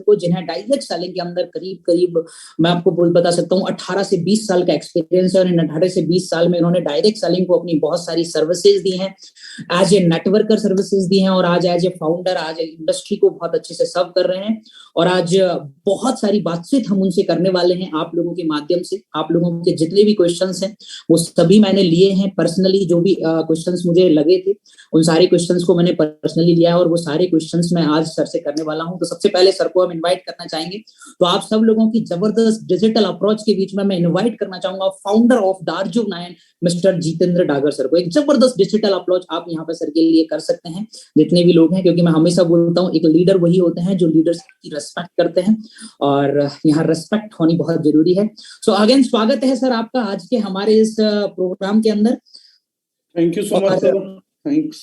को, जिन्हें direct selling के अंदर करीब करीब मैं आपको बता सकता हूँ 18 से 20 साल का एक्सपीरियंस है, और इन 18 से 20 साल में इन्होंने डायरेक्ट सेलिंग को अपनी बहुत सारी सर्विसेज दी हैं, एज ए नेटवर्कर सर्विसेज दी हैं, और आज एज ए फाउंडर आज इंडस्ट्री को बहुत अच्छे से सर्व कर रहे हैं। और आज बहुत सारी बातचीत हम उनसे करने वाले हैं आप लोगों के माध्यम से। आप लोगों के जितने भी क्वेश्चंस हैं वो सभी मैंने लिए हैं पर्सनली, जो भी क्वेश्चंस मुझे लगे थे उन सारे क्वेश्चंस को मैंने पर्सनली लिया है, और वो सारे क्वेश्चंस मैं आज सर से करने वाला हूं। तो सबसे पहले सर को हम इनवाइट करना चाहेंगे, तो आप सब लोगों की जबरदस्त डिजिटल अप्रोच के बीच में मैं इनवाइट करना चाहूंगा फाउंडर ऑफ दार्जुक 9 मिस्टर जितेंद्र डागर सर को। एक जबरदस्त डिजिटल अप्रोच आप यहाँ पे सर के लिए कर सकते हैं, जितने भी लोग हैं, क्योंकि मैं हमेशा बोलता हूँ एक लीडर वही होते हैं जो लीडर्स की रेस्पेक्ट करते हैं, और यहाँ रेस्पेक्ट होनी बहुत जरूरी है। सो अगेन स्वागत है सर आपका आज के हमारे इस प्रोग्राम के अंदर। Thank you so much sir, thanks.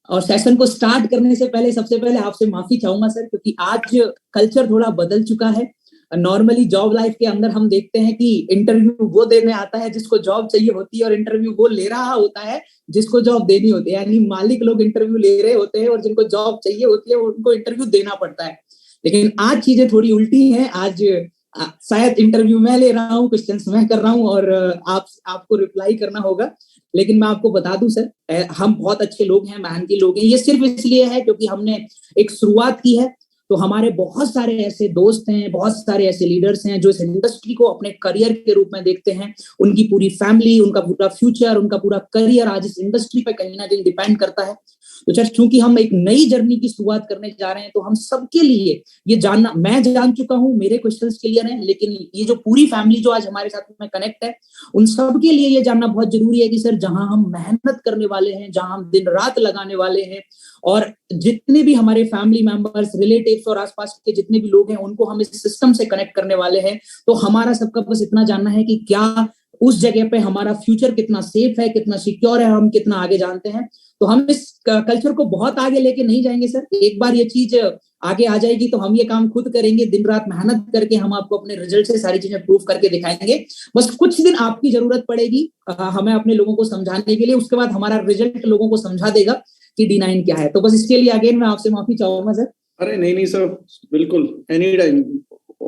और सेशन को स्टार्ट करने से पहले सबसे पहले आपसे माफी चाहूंगा सर, क्योंकि आज कल्चर थोड़ा बदल चुका है। नॉर्मली जॉब लाइफ के अंदर हम देखते हैं कि इंटरव्यू वो देने आता है जिसको जॉब चाहिए होती है, और इंटरव्यू वो ले रहा होता है जिसको जॉब देनी होती है। यानी मालिक लोग इंटरव्यू ले रहे होते हैं और जिनको जॉब चाहिए होती है उनको इंटरव्यू देना पड़ता है। लेकिन आज चीजें थोड़ी उल्टी हैं। आज शायद इंटरव्यू मैं ले रहा हूँ, क्वेश्चंस मैं कर रहा हूँ, और आपको रिप्लाई करना होगा। लेकिन मैं आपको बता दूं सर, हम बहुत अच्छे लोग हैं, मेहनती लोग हैं। ये सिर्फ इसलिए है क्योंकि हमने एक शुरुआत की है, तो हमारे बहुत सारे ऐसे दोस्त हैं, बहुत सारे ऐसे लीडर्स हैं जो इस इंडस्ट्री को अपने करियर के रूप में देखते हैं। उनकी पूरी फैमिली, उनका पूरा फ्यूचर, उनका पूरा करियर आज इस इंडस्ट्री पे कहीं ना कहीं डिपेंड करता है। तो सर चूंकि हम एक नई जर्नी की शुरुआत करने जा रहे हैं, तो हम सबके लिए ये जानना, मैं जान चुका हूँ, मेरे क्वेश्चंस क्लियर हैं, लेकिन ये जो पूरी फैमिली जो आज हमारे साथ में कनेक्ट है, उन सबके लिए ये जानना बहुत जरूरी है कि सर जहां हम मेहनत करने वाले हैं, जहां हम दिन रात लगाने वाले हैं, और जितने भी हमारे फैमिली मेंबर्स, रिलेटिव्स और आसपास के जितने भी लोग हैं उनको हम इस सिस्टम से कनेक्ट करने वाले हैं, तो हमारा सबका बस इतना जानना है कि क्या उस जगह पे हमारा फ्यूचर कितना सेफ है, कितना सिक्योर है, हम कितना आगे जानते हैं। तो हम इस कल्चर को बहुत आगे लेके नहीं जाएंगे सर। एक बार ये चीज आगे आ जाएगी तो हम ये काम खुद करेंगे, दिन रात मेहनत करके हम आपको अपने रिजल्ट से सारी चीजें प्रूव करके दिखाएंगे। बस कुछ दिन आपकी जरूरत पड़ेगी हमें अपने लोगों को समझाने के लिए, उसके बाद हमारा रिजल्ट लोगों को समझा देगा कि D9 क्या है। तो बस इसके लिए अगेन मैं आपसे माफी चाहूंगा सर। अरे नहीं सर, बिल्कुल, any time,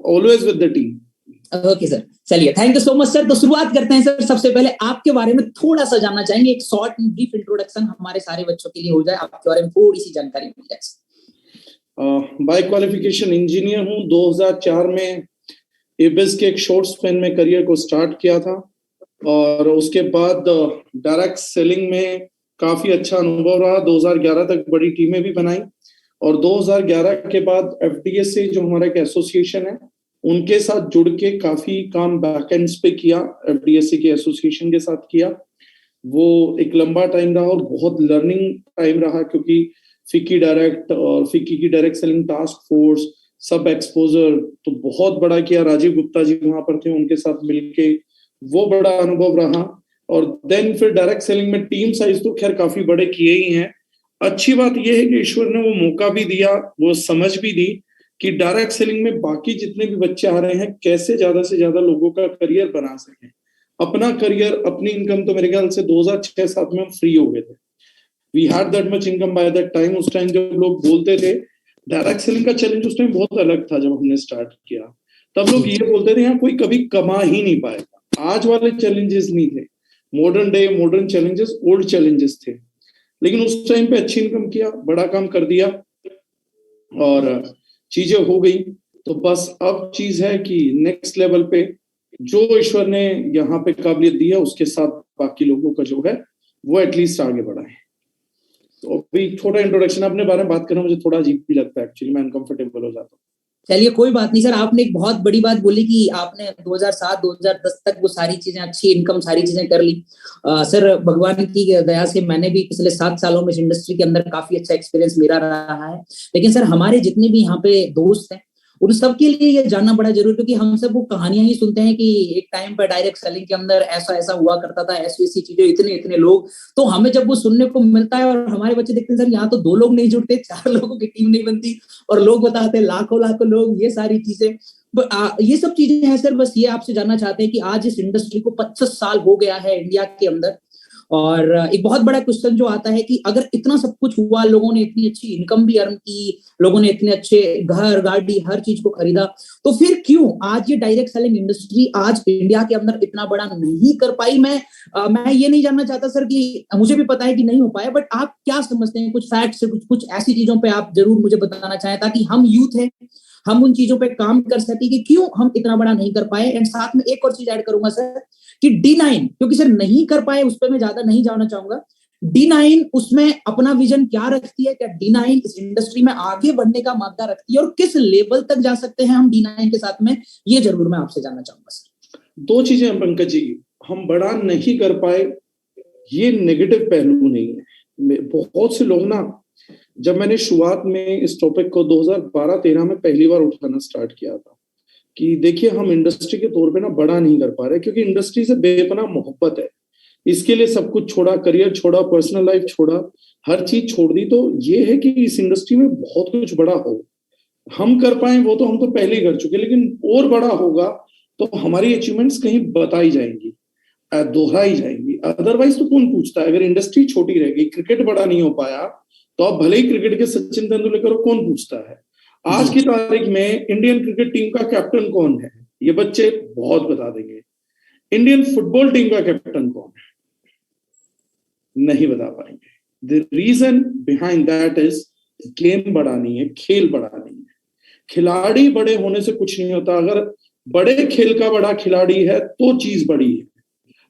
always with the team. Okay sir, चलिए thank you so much sir. तो शुरुआत करते हैं सर। सबसे पहले आपके बारे में थोड़ा सा जानना चाहेंगे, एक शॉर्ट एंड ब्रीफ इंट्रोडक्शन हमारे सारे बच्चों के लिए हो जाए, आपके बारे में थोड़ी सी जानकारी मिल जाए। बाय क्वालिफिकेशन इंजीनियर हूँ। 2004 में एबिस के एक शॉर्ट स्पेन में करियर को स्टार्ट किया था, और उसके बाद डायरेक्ट सेलिंग में काफी अच्छा अनुभव रहा। 2011 तक बड़ी टीमें भी बनाई, और 2011 के बाद FDSA जो हमारा एक एसोसिएशन है उनके साथ जुड़ के काफी काम बैकएंड्स पे किया, FDSA के एसोसिएशन के साथ किया। वो एक लंबा टाइम रहा और बहुत लर्निंग टाइम रहा, क्योंकि फिक्की डायरेक्ट और फिक्की की डायरेक्ट सेलिंग टास्क फोर्स, सब एक्सपोजर तो बहुत बड़ा किया। राजीव गुप्ता जी वहां पर थे, उनके साथ मिलके वो बड़ा अनुभव रहा। और देन फिर डायरेक्ट सेलिंग में टीम साइज तो खैर काफी बड़े किए ही हैं। अच्छी बात यह है कि ईश्वर ने वो मौका भी दिया, वो समझ भी दी कि डायरेक्ट सेलिंग में बाकी जितने भी बच्चे आ रहे हैं कैसे ज्यादा से ज्यादा लोगों का करियर बना सकें, अपना करियर, अपनी इनकम। तो मेरे ख्याल से 2006-07 में हम फ्री हो गए थे। We had that much income by that time. उस टाइम जब लोग बोलते थे, डायरेक्ट सेलिंग का चैलेंज उस टाइम बहुत अलग था। जब हमने स्टार्ट किया तब लोग ये बोलते थे यहाँ कोई कभी कमा ही नहीं पाएगा। आज वाले चैलेंजेस नहीं थे, modern day modern challenges, old challenges थे। लेकिन उस टाइम पे अच्छी इनकम किया, बड़ा काम कर दिया और चीजें हो गई। तो बस अब चीज है कि नेक्स्ट लेवल पे जो ईश्वर ने यहाँ पे काबिलियत दी है उसके साथ बाकी लोगों का जो है वो एटलीस्ट आगे बढ़ा है। तो अभी छोटा इंट्रोडक्शन, अपने बारे में बात करना मुझे थोड़ा अजीब भी लगता है, एक्चुअली मैं अनकंफर्टेबल हो जाता हूँ। चलिए कोई बात नहीं सर, आपने एक बहुत बड़ी बात बोली कि आपने 2007-2010 तक वो सारी चीजें, अच्छी इनकम, सारी चीजें कर ली। सर भगवान की दया से मैंने भी पिछले 7 सालों में इस इंडस्ट्री के अंदर काफी अच्छा एक्सपीरियंस मेरा रहा है। लेकिन सर हमारे जितने भी यहाँ पे दोस्त हैं उन सबके लिए ये जानना बड़ा जरूरी, क्योंकि हम सब वो कहानियां ही सुनते हैं कि एक टाइम पर डायरेक्ट सेलिंग के अंदर ऐसा ऐसा हुआ करता था, ऐसी ऐसी चीजें, इतने इतने लोग। तो हमें जब वो सुनने को मिलता है और हमारे बच्चे देखते हैं सर यहाँ तो 2 लोग नहीं जुड़ते, 4 लोगों की टीम नहीं बनती, और लोग बताते हैं लाखों लाखों लोग, ये सारी चीजें, ये सब चीजें हैं सर। बस ये आपसे जानना चाहते हैं कि आज इस इंडस्ट्री को 25 साल हो गया है इंडिया के अंदर, और एक बहुत बड़ा क्वेश्चन जो आता है कि अगर इतना सब कुछ हुआ, लोगों ने इतनी अच्छी इनकम भी अर्न की, लोगों ने इतने अच्छे घर गाड़ी हर चीज को खरीदा, तो फिर क्यों आज ये डायरेक्ट सेलिंग इंडस्ट्री आज इंडिया के अंदर इतना बड़ा नहीं कर पाई? मैं ये नहीं जानना चाहता सर कि मुझे भी पता है कि नहीं हो पाया, बट आप क्या समझते हैं? कुछ फैक्ट्स, कुछ ऐसी चीजों पे आप जरूर मुझे बताना चाहें, ताकि हम यूथ हैं, हम उन चीजों पे काम कर सके कि क्यों हम इतना बड़ा नहीं कर पाए। एंड साथ में एक और चीज ऐड करूंगा सर कि D9, क्योंकि सर नहीं कर पाए उस पर मैं ज्यादा नहीं जानना चाहूंगा, D9 उसमें अपना विजन क्या रखती है? क्या D9 इस इंडस्ट्री में आगे बढ़ने का मादा रखती है, और किस लेवल तक जा सकते हैं हम D9 के साथ में, ये जरूर मैं आपसे जानना चाहूंगा सर। दो चीजें हैं पंकज जी, हम बड़ा नहीं कर पाए ये नेगेटिव पहलू नहीं है। बहुत से लोग ना, जब मैंने शुरुआत में इस टॉपिक को 2012-13 में पहली बार उठाना स्टार्ट किया था कि देखिए हम इंडस्ट्री के तौर पे ना बड़ा नहीं कर पा रहे, क्योंकि इंडस्ट्री से बेपनाह मोहब्बत है, इसके लिए सब कुछ छोड़ा, करियर छोड़ा, पर्सनल लाइफ छोड़ा, हर चीज छोड़ दी। तो ये है कि इस इंडस्ट्री में बहुत कुछ बड़ा हो, हम कर पाए वो तो हम तो पहले ही कर चुके, लेकिन और बड़ा होगा तो हमारी अचीवमेंट्स कहीं बताई जाएंगी, दोहराई जाएंगी। अदरवाइज तो कौन पूछता है? अगर इंडस्ट्री छोटी रहेगी, क्रिकेट बड़ा नहीं हो पाया, तो आप भले ही क्रिकेट के सचिन तेंदुलकर हो, कौन पूछता है? आज की तारीख में इंडियन क्रिकेट टीम का कैप्टन कौन है? ये बच्चे बहुत बता देंगे। इंडियन फुटबॉल टीम का कैप्टन कौन है? नहीं बता पाएंगे। The reason behind that is game बड़ा नहीं है, खेल बड़ा नहीं है। खिलाड़ी बड़े होने से कुछ नहीं होता। अगर बड़े खेल का बड़ा खिलाड़ी है तो चीज बड़ी है,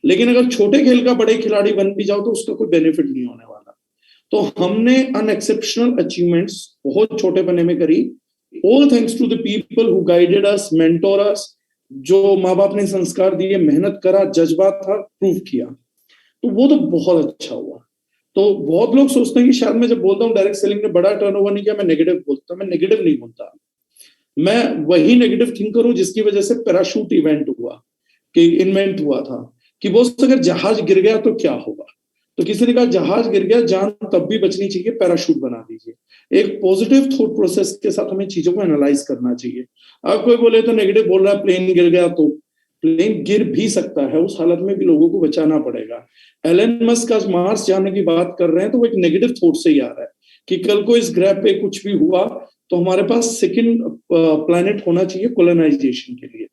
लेकिन अगर छोटे खेल का बड़े खिलाड़ी बन भी जाओ तो उसका कोई बेनिफिट नहीं होने वाला। तो हमने अनएक्सेप्शनल अचीवमेंट्स बहुत छोटे पने में करी, all thanks to the people who guided us, mentor us. जो माँ बाप ने संस्कार दिए, मेहनत करा, जज्बा था, प्रूव किया, तो वो तो बहुत अच्छा हुआ। तो बहुत लोग सोचते हैं कि शायद मैं जब बोलता हूँ डायरेक्ट सेलिंग ने बड़ा टर्नओवर नहीं किया, मैं नेगेटिव बोलता हूँ। मैं नेगेटिव नहीं बोलता, मैं वही नेगेटिव थिंकर हूं जिसकी वजह से पैराशूट इवेंट हुआ, कि इन्वेंट हुआ था कि बॉस अगर जहाज गिर गया तो क्या होगा? तो किसी ने कहा जहाज गिर गया, जान तब भी बचनी चाहिए, पैराशूट बना दीजिए। एक पॉजिटिव थॉट प्रोसेस के साथ हमें चीजों को एनालाइज करना चाहिए। अब कोई बोले तो नेगेटिव बोल रहा है, प्लेन गिर गया, तो प्लेन गिर भी सकता है, उस हालत में भी लोगों को बचाना पड़ेगा। एलन मस्क आज मार्स जाने की बात कर रहे हैं तो वो एक नेगेटिव थॉट से ही आ रहा है कि कल को इस ग्रह पे कुछ भी हुआ तो हमारे पास सेकंड प्लैनेट होना चाहिए कोलोनाइजेशन के लिए।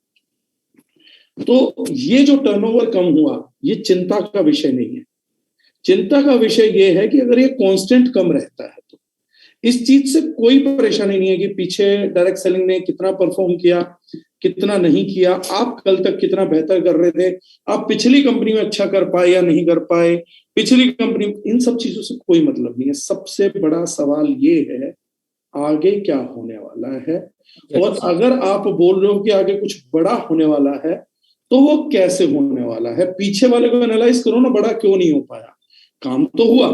तो ये जो टर्नओवर कम हुआ, ये चिंता का विषय नहीं है। चिंता का विषय ये है कि अगर ये कांस्टेंट कम रहता है तो इस चीज से कोई परेशानी नहीं है कि पीछे डायरेक्ट सेलिंग ने कितना परफॉर्म किया, कितना नहीं किया, आप कल तक कितना बेहतर कर रहे थे, आप पिछली कंपनी में अच्छा कर पाए या नहीं कर पाए, पिछली कंपनी, इन सब चीजों से कोई मतलब नहीं है। सबसे बड़ा सवाल ये है आगे क्या होने वाला है, और अगर आप बोल रहे हो कि आगे कुछ बड़ा होने वाला है तो वो कैसे होने वाला है? पीछे वाले को एनालाइज करो ना, बड़ा क्यों नहीं हो पाया। काम तो हुआ।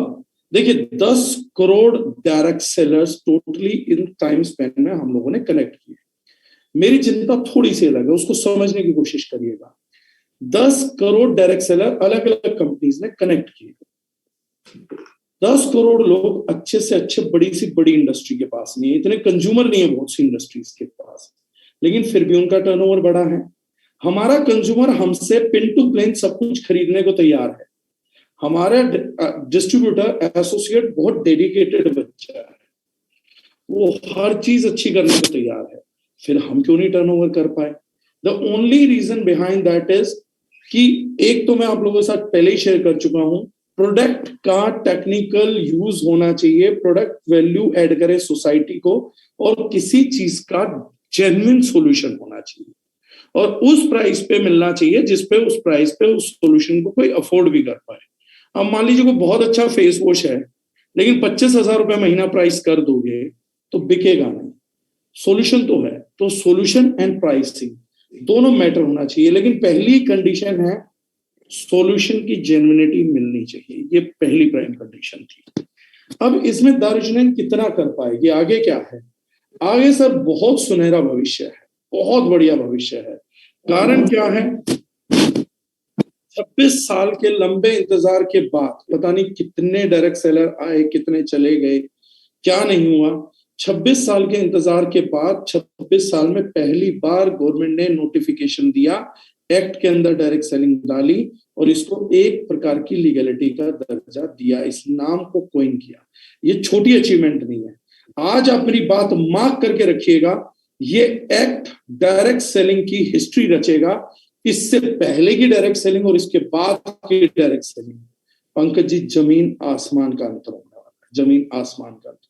देखिए 10 crore direct sellers totally in time Spain में हम लोगों ने कनेक्ट किए। मेरी चिंता थोड़ी सी अलग है, उसको समझने की कोशिश करिएगा। 10 करोड़ डायरेक्ट सेलर अलग अलग कंपनीज ने कनेक्ट किए। 10 करोड़ लोग अच्छे से अच्छे बड़ी सी बड़ी इंडस्ट्री के पास नहीं है, इतने कंज्यूमर नहीं है बहुत सी इंडस्ट्रीज के पास, लेकिन फिर भी उनका टर्नओवर बड़ा है। हमारा कंज्यूमर हमसे पिन टू प्लेन सब कुछ खरीदने को तैयार है। हमारा डिस्ट्रीब्यूटर एसोसिएट बहुत डेडिकेटेड बच्चा है, वो हर चीज अच्छी करने को तैयार है, फिर हम क्यों नहीं टर्नओवर कर पाए? The only reason behind that is कि एक तो मैं आप लोगों के साथ पहले ही शेयर कर चुका हूं, प्रोडक्ट का टेक्निकल यूज होना चाहिए, प्रोडक्ट वैल्यू ऐड करे सोसाइटी को, और किसी चीज का जेन्युइन सॉल्यूशन होना चाहिए और उस प्राइस पे मिलना चाहिए जिस पे उस प्राइस पे उस सॉल्यूशन को कोई अफोर्ड भी कर पाए। अब मान लीजिए कोई बहुत अच्छा फेस वॉश है, लेकिन 25,000 रुपए महीना प्राइस कर दोगे तो बिकेगा नहीं। सॉल्यूशन तो है, तो सॉल्यूशन एंड प्राइसिंग दोनों मैटर होना चाहिए, लेकिन पहली कंडीशन है सॉल्यूशन की जेन्युइनिटी मिलनी चाहिए। ये पहली प्राइम कंडीशन थी। अब इसमें दारुशनैन कितना कर पाएगी? आगे क्या है? आगे सर बहुत सुनहरा भविष्य है, बहुत बढ़िया भविष्य है। कारण क्या है? 26 साल के लंबे इंतजार के बाद, पता नहीं कितने डायरेक्ट सेलर आए, कितने चले गए, क्या नहीं हुआ। 26 साल के इंतजार के बाद 26 साल में पहली बार गवर्नमेंट ने नोटिफिकेशन दिया एक्ट के अंदर डायरेक्ट सेलिंग डाली और इसको एक प्रकार की लीगलिटी का दर्जा दिया, इस नाम को कोइन किया। ये छोटी अचीवमेंट नहीं है। आज आप मेरी बात मार्क करके रखिएगा, ये एक्ट डायरेक्ट सेलिंग की हिस्ट्री रचेगा। इससे पहले की डायरेक्ट सेलिंग और इसके बाद की डायरेक्ट सेलिंग, पंकज जी, जमीन आसमान का अंतर होने वाला है, जमीन आसमान का अंतर।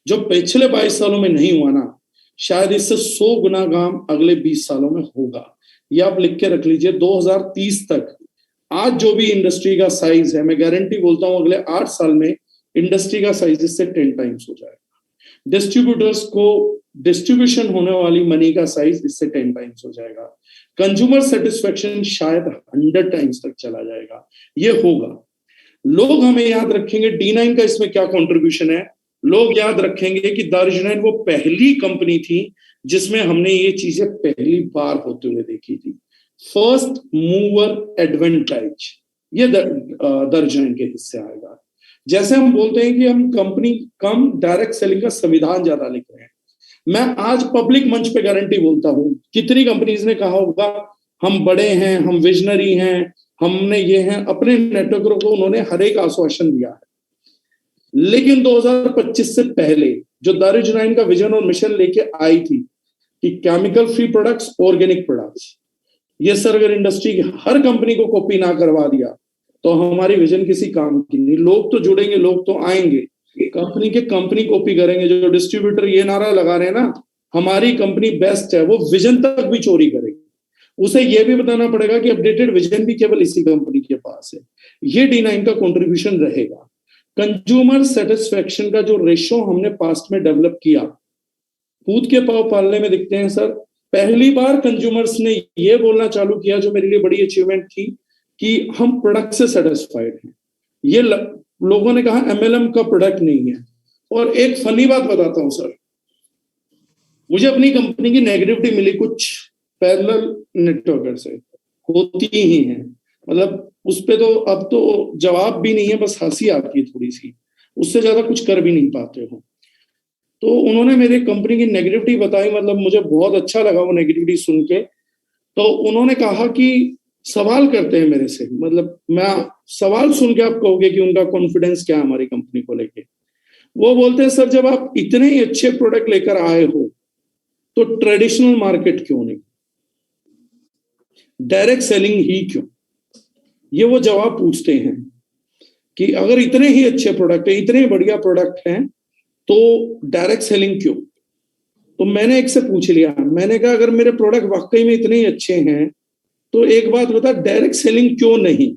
जो पिछले 22 सालों में नहीं हुआ ना, शायद इससे 100 गुना काम अगले 20 सालों में होगा। ये आप लिख के रख लीजिए। 2030 तक आज जो भी इंडस्ट्री का साइज है, मैं गारंटी बोलता हूं अगले 8 साल में इंडस्ट्री का साइज इससे 10 टाइम्स हो जाएगा। डिस्ट्रीब्यूटर्स को डिस्ट्रीब्यूशन होने वाली मनी का साइज इससे 10 टाइम्स हो जाएगा। कंज्यूमर सेटिस्फेक्शन शायद 100 टाइम्स तक चला जाएगा। ये होगा। लोग हमें याद रखेंगे D9 का इसमें क्या कंट्रीब्यूशन है। लोग याद रखेंगे कि दारुल वो पहली कंपनी थी जिसमें हमने ये चीजें पहली बार होते हुए देखी थी। फर्स्ट मूवर एडवांटेज, ये दारुल के हिस्से आएगा। जैसे हम बोलते हैं कि हम कंपनी कम डायरेक्ट सेलिंग का संविधान ज्यादा लिख रहे हैं, मैं आज पब्लिक मंच पे गारंटी बोलता हूं, कितनी कंपनीज ने कहा होगा हम बड़े हैं, हम विजनरी हैं, हमने ये हैं, अपने नेटवर्क को उन्होंने हर एक आश्वासन दिया है। लेकिन 2025 से पहले जो दारुल का विजन और मिशन लेके आई थी कि chemical free products, organic products, ये सर अगर इंडस्ट्री की हर कंपनी को कॉपी ना करवा दिया तो हमारी विजन किसी काम की नहीं। लोग तो जुड़ेंगे, लोग तो आएंगे, कंपनी के कंपनी कॉपी करेंगे। जो डिस्ट्रीब्यूटर ये नारा लगा रहे हैं ना, हमारी कंपनी बेस्ट है, वो विजन तक भी चोरी करेगी। उसे ये भी बताना पड़ेगा कि अपडेटेड विजन भी केवल इसी कंपनी के पास है। ये D9 का कंट्रीब्यूशन रहेगा। कंज्यूमर सेटिस्फेक्शन का जो रेशो हमने पास्ट में डेवलप किया, दूध के पाव पालने में दिखते हैं सर। पहली बार कंज्यूमर्स ने ये बोलना चालू किया, जो मेरे लिए बड़ी अचीवमेंट थी, कि हम प्रोडक्ट से सेटिस्फाइड हैं। ये लोगों ने कहा MLM का प्रोडक्ट नहीं है। और एक फनी बात बताता हूं सर, मुझे अपनी कंपनी की नेगेटिविटी मिली कुछ पैरेलल नेटवर्कर से, होती ही है, मतलब उस पे तो अब तो जवाब भी नहीं है, बस हंसी आती है थोड़ी सी, उससे ज्यादा कुछ कर भी नहीं पाते हो। तो उन्होंने मेरे कंपनी की नेगेटिविटी बताई, मतलब मुझे बहुत अच्छा लगा वो नेगेटिविटी सुन के। तो उन्होंने कहा कि सवाल करते हैं मेरे से, मतलब मैं सवाल सुन के आप कहोगे कि उनका कॉन्फिडेंस क्या है हमारी कंपनी को लेके। वो बोलते हैं सर, जब आप इतने ही अच्छे प्रोडक्ट लेकर आए हो तो ट्रेडिशनल मार्केट क्यों नहीं, डायरेक्ट सेलिंग ही क्यों? ये वो जवाब पूछते हैं कि अगर इतने ही अच्छे प्रोडक्ट है, इतने बढ़िया प्रोडक्ट हैं, तो डायरेक्ट सेलिंग क्यों? तो मैंने एक से पूछ लिया, मैंने कहा अगर मेरे प्रोडक्ट वाकई में इतने ही अच्छे हैं तो एक बात बता, डायरेक्ट सेलिंग क्यों नहीं?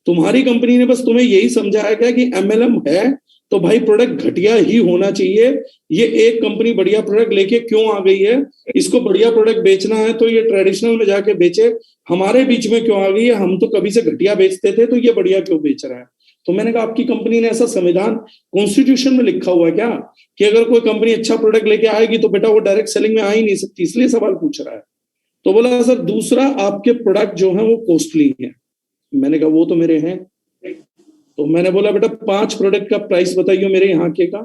तुम्हारी कंपनी ने बस तुम्हें यही समझाया क्या कि MLM है तो भाई प्रोडक्ट घटिया ही होना चाहिए। ये एक कंपनी बढ़िया प्रोडक्ट लेके क्यों आ गई है, इसको बढ़िया प्रोडक्ट बेचना है तो ये ट्रेडिशनल में जाके बेचे, हमारे बीच में क्यों आ गई है, हम तो कभी से घटिया बेचते थे तो ये बढ़िया क्यों बेच रहा है? तो मैंने कहा आपकी कंपनी ने ऐसा संविधान कॉन्स्टिट्यूशन में लिखा हुआ है क्या कि अगर कोई कंपनी अच्छा प्रोडक्ट लेके आएगी तो बेटा वो डायरेक्ट सेलिंग में आ ही नहीं सकती, इसलिए सवाल पूछ रहा है। तो बोला सर दूसरा, आपके प्रोडक्ट जो है वो कॉस्टली है। मैंने कहा वो तो मेरे हैं। तो मैंने बोला बेटा 5 प्रोडक्ट का प्राइस बताइए मेरे यहाँ के का।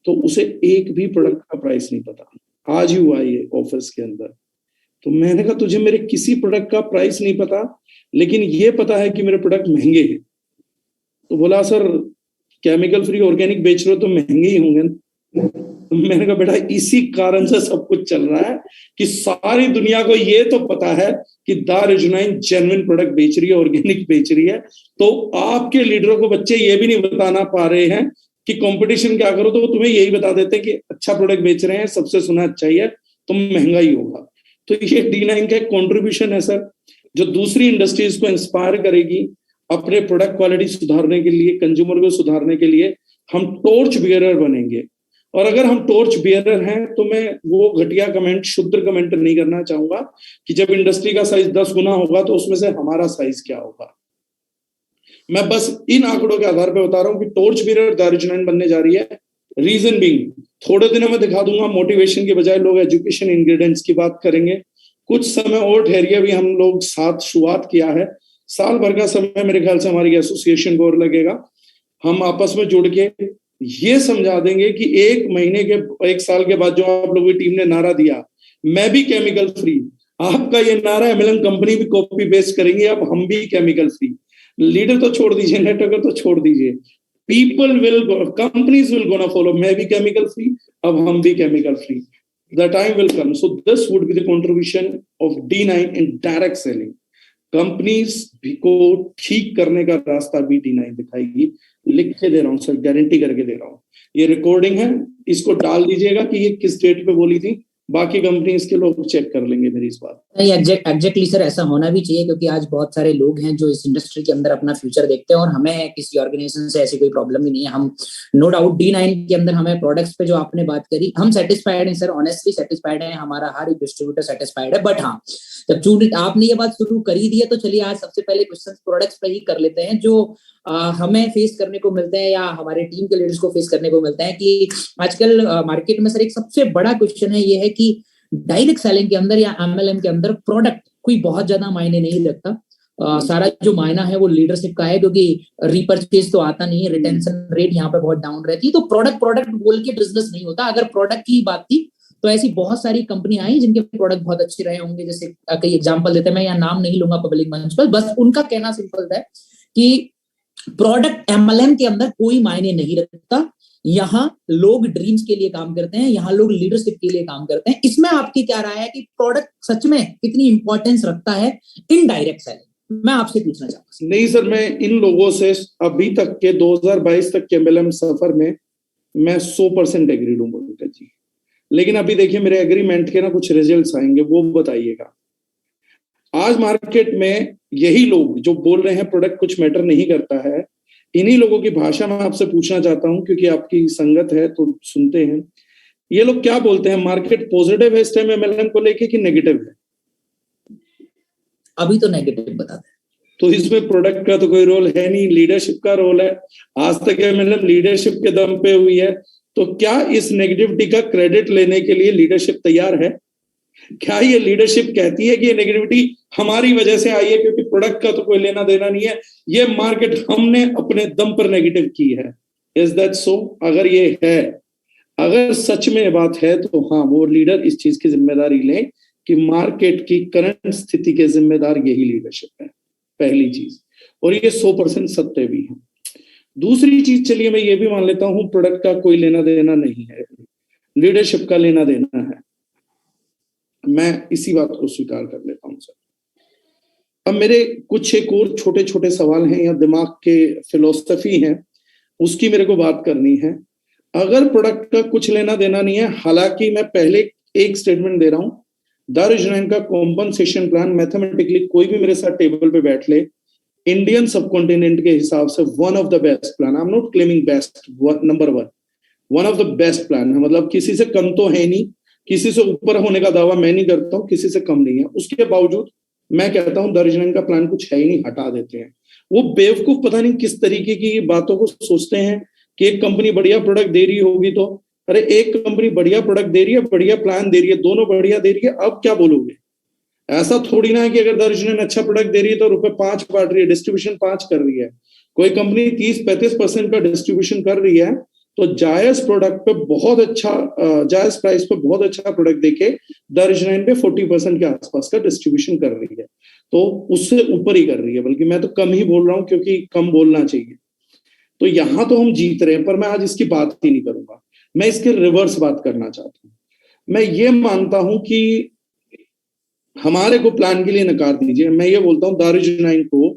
तो उसे एक भी प्रोडक्ट का प्राइस नहीं पता, आज ही हुआ ये ऑफिस के अंदर। तो मैंने कहा तुझे मेरे किसी प्रोडक्ट का प्राइस नहीं पता, लेकिन ये पता है कि मेरे प्रोडक्ट महंगे हैं। तो बोला सर केमिकल फ्री ऑर्गेनिक बेच रहे हो तो महंगे ही होंगे। तो मैंने कहा बेटा इसी कारण से सब कुछ चल रहा है कि सारी दुनिया को ये तो पता है कि दारुल जेन्युइन प्रोडक्ट बेच रही है, ऑर्गेनिक बेच रही है। तो आपके लीडरों को बच्चे ये भी नहीं बताना पा रहे हैं कि कंपटीशन क्या करो, तो वो तुम्हें यही बता देते हैं कि अच्छा प्रोडक्ट बेच रहे हैं, सबसे सुना अच्छा ही है, तो महंगा ही होगा। तो ये D9 का एक कॉन्ट्रीब्यूशन है सर, जो दूसरी इंडस्ट्रीज को इंस्पायर करेगी अपने प्रोडक्ट क्वालिटी सुधारने के लिए, कंज्यूमर को सुधारने के लिए। हम टॉर्च बियरर बनेंगे। और अगर हम टॉर्च बियरर हैं तो मैं वो घटिया कमेंट, शुद्ध कमेंट नहीं करना चाहूंगा कि जब इंडस्ट्री का साइज 10 गुना होगा तो उसमें से हमारा साइज क्या होगा। मैं बस इन आंकड़ों के आधार पर बता रहा हूं कि टॉर्च बियरर दारुल बनने जा रही है। रीजन बीइंग, थोड़े दिनों में दिखा दूंगा, मोटिवेशन के बजाय लोग एजुकेशन इंग्रेडिएंट्स की बात करेंगे। कुछ समय और ठहरिए, भी हम लोग साथ शुरुआत किया है, साल भर का समय मेरे ख्याल से हमारी एसोसिएशन को और लगेगा। हम आपस में जुड़ के ये समझा देंगे कि 1 महीने के 1 साल के बाद जो आप लोगों की टीम ने नारा दिया, मैं भी केमिकल फ्री, आपका ये नारा एमएलएम कंपनी भी कॉपी पेस्ट करेंगे, अब हम भी केमिकल फ्री। लीडर तो छोड़ दीजिए, नेटवर्कर तो छोड़ दीजिए, people will, companies will gonna follow, मैं भी केमिकल फ्री, अब हम भी chemical free. The time will come. So this would be the contribution of D9 in direct selling. Companies को ठीक करने का रास्ता भी D9 दिखाएगी। लिख के दे रहा हूँ सर, गारंटी करके दे रहा हूँ। ये रिकॉर्डिंग है, इसको डाल दीजिएगा कि ये किस डेट पे बोली थी, बाकी कंपनीज के लोग चेक कर लेंगे मेरी इस बात। नहीं, एग्जैक्टली सर, ऐसा होना भी चाहिए, क्योंकि आज बहुत सारे लोग हैं जो इस इंडस्ट्री के अंदर अपना फ्यूचर देखते हैं, और हमें किसी ऑर्गेनाइजेशन से ऐसी कोई प्रॉब्लम भी नहीं है। हम नो डाउट D9 के अंदर हमें प्रोडक्ट्स पे जो आपने बात करी, हम सेटिस्फाइड हैं सर, ऑनेस्टली सेटिस्फाइड हैं, हमारा हर एक डिस्ट्रीब्यूटर सेटिस्फाइड है। बट हाँ, जब चूंकि आपने ये बात शुरू कर ही दी है, तो चलिए आज सबसे पहले क्वेश्चन प्रोडक्ट्स पे ही कर लेते हैं, जो हमें फेस करने को मिलते हैं या हमारे टीम के लीडर्स को फेस करने को मिलता है कि आजकल मार्केट में सर एक सबसे बड़ा क्वेश्चन है ये है कि डायरेक्ट सेलिंग के अंदर या MLM के अंदर प्रोडक्ट कोई बहुत ज्यादा मायने नहीं रखता। सारा जो मायना है वो लीडरशिप का है, क्योंकि रीपरचेज तो आता नहीं है, रिटेंशन रेट यहाँ पे बहुत डाउन रहती है, तो प्रोडक्ट प्रोडक्ट बोल के बिजनेस नहीं होता। अगर प्रोडक्ट की बात थी तो ऐसी बहुत सारी कंपनी आई जिनके प्रोडक्ट बहुत अच्छे रहे होंगे, जैसे कई एग्जांपल देते हैं, मैं यहाँ नाम नहीं लूंगा पब्लिक मंच पर, बस उनका कहना सिंपल है कि प्रोडक्ट MLM के अंदर कोई मायने नहीं रखता। यहाँ लोग ड्रीम्स के लिए काम करते हैं, यहाँ लोग लीडरशिप के लिए काम करते हैं। इसमें आपकी क्या राय है कि प्रोडक्ट सच में कितनी इंपॉर्टेंस रखता है इन डायरेक्ट सेलिंग? मैं आपसे पूछना चाहता हूँ। नहीं सर, मैं इन लोगों से अभी तक के 2022 तक के MLM सफर में मैं 100% एग्रीड हूँ बोलकर जी। लेकिन अभी देखिए मेरे एग्रीमेंट के ना कुछ रिजल्ट्स आएंगे, वो बताइएगा। आज मार्केट में यही लोग जो बोल रहे हैं प्रोडक्ट कुछ मैटर नहीं करता है, इन्हीं लोगों की भाषा में आपसे पूछना चाहता हूं, क्योंकि आपकी संगत है तो सुनते हैं। ये लोग क्या बोलते हैं, मार्केट पॉजिटिव है इस टाइम MLM को लेके कि नेगेटिव है? अभी तो नेगेटिव बताते हैं। तो इसमें प्रोडक्ट का तो कोई रोल है नहीं, लीडरशिप का रोल है। आज तक MLM लीडरशिप के दम पे हुई है, तो क्या इस नेगेटिविटी का क्रेडिट लेने के लिए लीडरशिप तैयार है? क्या ये लीडरशिप कहती है कि ये नेगेटिविटी हमारी वजह से आई है, क्योंकि प्रोडक्ट का तो कोई लेना देना नहीं है, ये मार्केट हमने अपने दम पर नेगेटिव की है? Is that so? अगर ये है, अगर सच में बात है, तो हाँ, वो लीडर इस चीज की जिम्मेदारी ले कि मार्केट की करंट स्थिति के जिम्मेदार यही लीडरशिप है, पहली चीज। और ये 100% सत्य भी है। दूसरी चीज, चलिए मैं ये भी मान लेता हूं प्रोडक्ट का कोई लेना देना नहीं है, लीडरशिप का लेना देना है, मैं इसी बात को स्वीकार कर लेता हूं सर। अब मेरे कुछ एक और छोटे छोटे सवाल हैं या दिमाग के फिलोसफी हैं, उसकी मेरे को बात करनी है। अगर प्रोडक्ट का कुछ लेना देना नहीं है, हालांकि मैं पहले एक स्टेटमेंट दे रहा हूं, D9 का कॉम्पनसेशन प्लान मैथमेटिकली कोई भी मेरे साथ टेबल पे बैठ ले, इंडियन सबकॉन्टिनेंट के हिसाब से one of the best plan. I am not claiming best, number one of the best plan है। मतलब किसी से कम तो है नहीं, किसी से ऊपर होने का दावा मैं नहीं करता हूँ, किसी से कम नहीं है। उसके बावजूद मैं कहता हूँ D9 का प्लान कुछ है ही नहीं, हटा देते हैं। वो बेवकूफ पता नहीं किस तरीके की बातों को सोचते हैं कि एक कंपनी बढ़िया प्रोडक्ट दे रही होगी तो, अरे एक कंपनी बढ़िया प्रोडक्ट दे रही है, बढ़िया प्लान दे रही है, दोनों बढ़िया दे रही है, अब क्या बोलोगे? ऐसा थोड़ी ना है कि अगर D9 अच्छा प्रोडक्ट दे रही है तो ₹5 बांट रही है, डिस्ट्रीब्यूशन 5 कर रही है। कोई कंपनी 30-35% का डिस्ट्रीब्यूशन कर रही है, तो जायज प्रोडक्ट पे बहुत अच्छा, जायज प्राइस पे बहुत अच्छा प्रोडक्ट देके D9 पे 40% के आसपास का डिस्ट्रीब्यूशन कर रही है, तो उससे ऊपर ही कर रही है। बल्कि मैं तो कम ही बोल रहा हूँ, क्योंकि कम बोलना चाहिए। तो यहां तो हम जीत रहे हैं, पर मैं आज इसकी बात ही नहीं करूंगा, मैं इसके रिवर्स बात करना चाहता हूँ। मैं ये मानता हूं कि हमारे को प्लान के लिए नकार दीजिए, मैं ये बोलता हूँ D9 को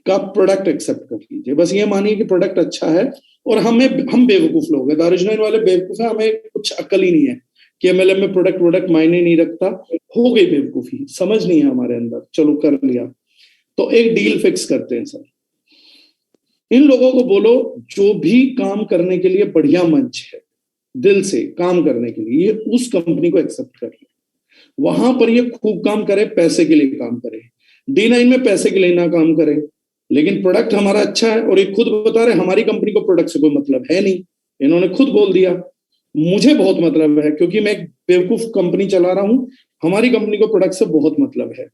का प्रोडक्ट एक्सेप्ट कर लीजिए। बस ये मानिए कि प्रोडक्ट अच्छा है, और हम बेवकूफ लोग हैं, D9 वाले बेवकूफ है, हमें कुछ अक्ल ही नहीं है कि MLM में प्रोडक्ट मायने नहीं रखता। हो गई बेवकूफी, समझ नहीं है हमारे अंदर, चलो कर लिया। तो एक डील फिक्स करते हैं सर, इन लोगों को बोलो जो भी काम करने के लिए बढ़िया मंच है, दिल से काम करने के लिए, ये उस कंपनी को एक्सेप्ट कर ले, वहां पर ये खूब काम करे, पैसे के लिए काम करे। D9 में पैसे के लिए ना काम करे, लेकिन प्रोडक्ट हमारा अच्छा है, और ये खुद बता रहे हमारी कंपनी को प्रोडक्ट से कोई मतलब है नहीं, इन्होंने खुद बोल दिया। मुझे बहुत मतलब है, क्योंकि मैं एक बेवकूफ कंपनी चला रहा हूं, हमारी कंपनी को प्रोडक्ट से बहुत मतलब है।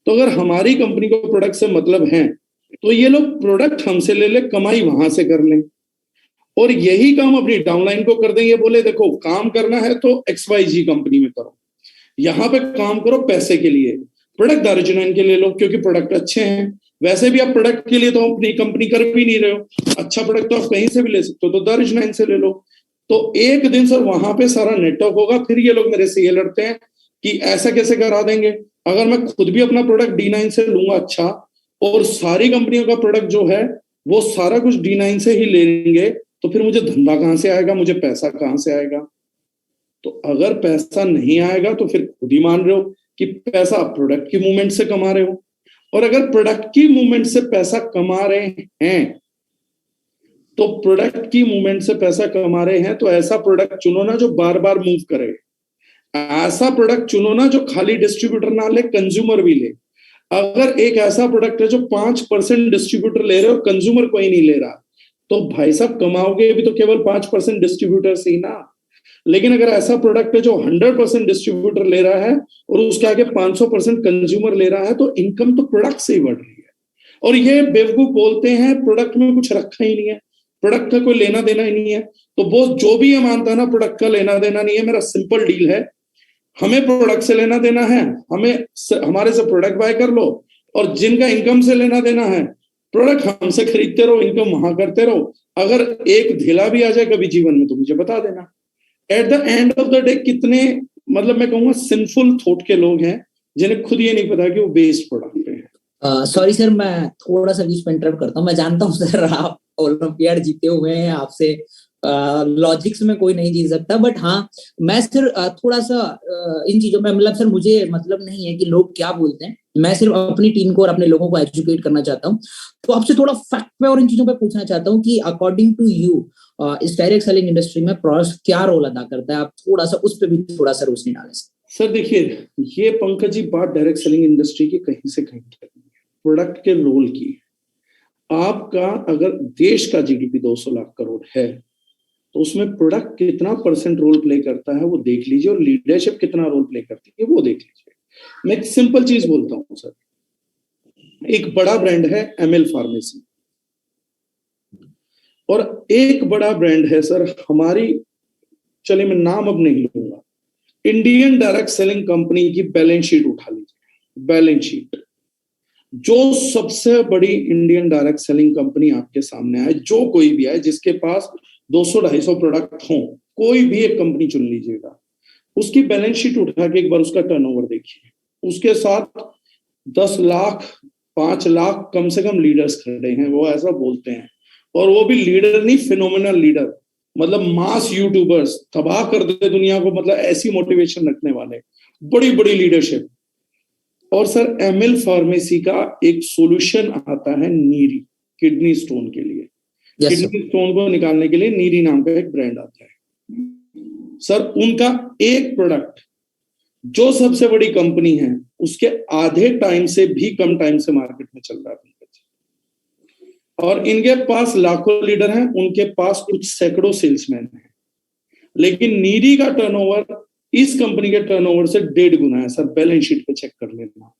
तो अगर हमारी कंपनी को प्रोडक्ट से मतलब है, तो ये लोग प्रोडक्ट हमसे ले ले, कमाई वहां से कर लें, और यही काम अपनी डाउनलाइन को कर दें। ये बोले देखो काम करना है तो XYZ कंपनी में करो, यहाँ पे काम करो पैसे के लिए, प्रोडक्ट दारुजनाइन के ले लो क्योंकि प्रोडक्ट अच्छे हैं। वैसे भी आप प्रोडक्ट के लिए तो अपनी कंपनी कर भी नहीं रहे हो, अच्छा प्रोडक्ट तो आप कहीं से भी ले सकते हो, तो दारुजनाइन से ले लो। तो एक दिन सर वहां पे सारा नेटवर्क होगा, फिर ये लोग मेरे से ये लड़ते हैं कि ऐसा कैसे करा देंगे। अगर मैं खुद भी अपना प्रोडक्ट D9 से लूंगा अच्छा, और सारी कंपनियों का प्रोडक्ट जो है वो सारा कुछ D9 से ही ले लेंगे, तो फिर मुझे धंधा कहां से आएगा, मुझे पैसा कहां से आएगा। तो अगर पैसा नहीं आएगा तो फिर खुद ही मान रहे हो कि पैसा आप प्रोडक्ट की मूवमेंट से कमा रहे हो, और अगर प्रोडक्ट की मूवमेंट से पैसा कमा रहे हैं तो प्रोडक्ट की मूवमेंट से पैसा कमा रहे हैं तो ऐसा प्रोडक्ट चुनो ना जो बार बार मूव करे, ऐसा प्रोडक्ट चुनो ना जो खाली डिस्ट्रीब्यूटर ना ले, कंज्यूमर भी ले। अगर एक ऐसा प्रोडक्ट है जो 5% डिस्ट्रीब्यूटर ले रहे हो, कंज्यूमर कोई नहीं ले रहा, तो भाई साहब कमाओगे भी तो केवल 5% डिस्ट्रीब्यूटर से ही ना। लेकिन अगर ऐसा प्रोडक्ट है जो 100% डिस्ट्रीब्यूटर ले रहा है और उसके आगे 500% कंज्यूमर ले रहा है, तो इनकम तो प्रोडक्ट से ही बढ़ रही है। और ये बेवकूफ बोलते हैं प्रोडक्ट में कुछ रखा ही नहीं है, प्रोडक्ट का कोई लेना देना ही नहीं है। तो वो जो भी ये मानता है ना प्रोडक्ट का लेना देना नहीं है, मेरा सिंपल डील है, हमें प्रोडक्ट से लेना देना है, हमारे से प्रोडक्ट बाय कर लो, और जिनका इनकम से लेना देना है प्रोडक्ट हमसे खरीदते रहो, इनकम वहां करते रहो। अगर एक ढीला भी आ जाए कभी जीवन में तो मुझे बता देना। At the end of the day कितने, मतलब मैं कहूंगा सिंफुल थॉट के लोग हैं जिन्हें खुद ये नहीं पता कि वो बेस्ड प्रोडक्ट पे है। सॉरी सर, मैं थोड़ा सा बीच में इंटरप्ट करता हूँ। मैं जानता हूँ सर आप ओलंपियाड जीते हुए हैं, आपसे लॉजिक्स में कोई नहीं जीत सकता, बट हाँ मैं सर थोड़ा सा इन चीजों में, मतलब सर मुझे मतलब नहीं है कि लोग क्या बोलते हैं, मैं सिर्फ अपनी टीम को और अपने लोगों को एजुकेट करना चाहता हूँ। तो आपसे थोड़ा फैक्ट पे और इन चीजों पे पूछना चाहता हूँ कि अकॉर्डिंग टू यू इस डायरेक्ट सेलिंग इंडस्ट्री में प्रोडक्ट क्या रोल अदा करता है, आप थोड़ा सा उस पर भी थोड़ा सा रोशनी डालें। सर देखिए, ये पंकज जी बात डायरेक्ट सेलिंग इंडस्ट्री की कहीं से कहीं तक प्रोडक्ट के रोल की। आपका अगर देश का जीडीपी 200 लाख करोड़ है तो उसमें प्रोडक्ट कितना परसेंट रोल प्ले करता है वो देख लीजिए, और लीडरशिप कितना रोल प्ले करती है वो देख लीजिए। मैं एक सिंपल चीज बोलता हूं सर, एक बड़ा ब्रांड है ML फार्मेसी, और एक बड़ा ब्रांड है सर हमारी, चलिए मैं नाम अब नहीं लूंगा, इंडियन डायरेक्ट सेलिंग कंपनी की बैलेंस शीट उठा लीजिए। बैलेंस शीट जो सबसे बड़ी इंडियन डायरेक्ट सेलिंग कंपनी आपके सामने आए, जो कोई भी आए जिसके पास 200-250 प्रोडक्ट हो, कोई भी एक कंपनी चुन लीजिएगा, उसकी बैलेंस शीट उठा के एक बार उसका टर्नओवर देखिए, उसके साथ 10 लाख 5 लाख कम से कम लीडर्स खड़े हैं, वो ऐसा बोलते हैं, और वो भी लीडर नहीं, फिनोमिनल लीडर, मतलब मास यूट्यूबर्स, तबाह कर दे दुनिया को, मतलब ऐसी मोटिवेशन रखने वाले, बड़ी बड़ी लीडरशिप। और सर ML फार्मेसी का एक सॉल्यूशन आता है नीरी, किडनी स्टोन के लिए। किडनी स्टोन को निकालने के लिए नीरी नाम का एक ब्रांड आता है सर। उनका एक प्रोडक्ट जो सबसे बड़ी कंपनी है उसके आधे टाइम से भी कम टाइम से मार्केट में चल रहा है, और इनके पास लाखों लीडर हैं, उनके पास कुछ सैकड़ों सेल्समैन हैं, लेकिन नीरी का टर्नओवर इस कंपनी के टर्नओवर से 1.5 गुना है सर। बैलेंस शीट पे चेक कर लेना,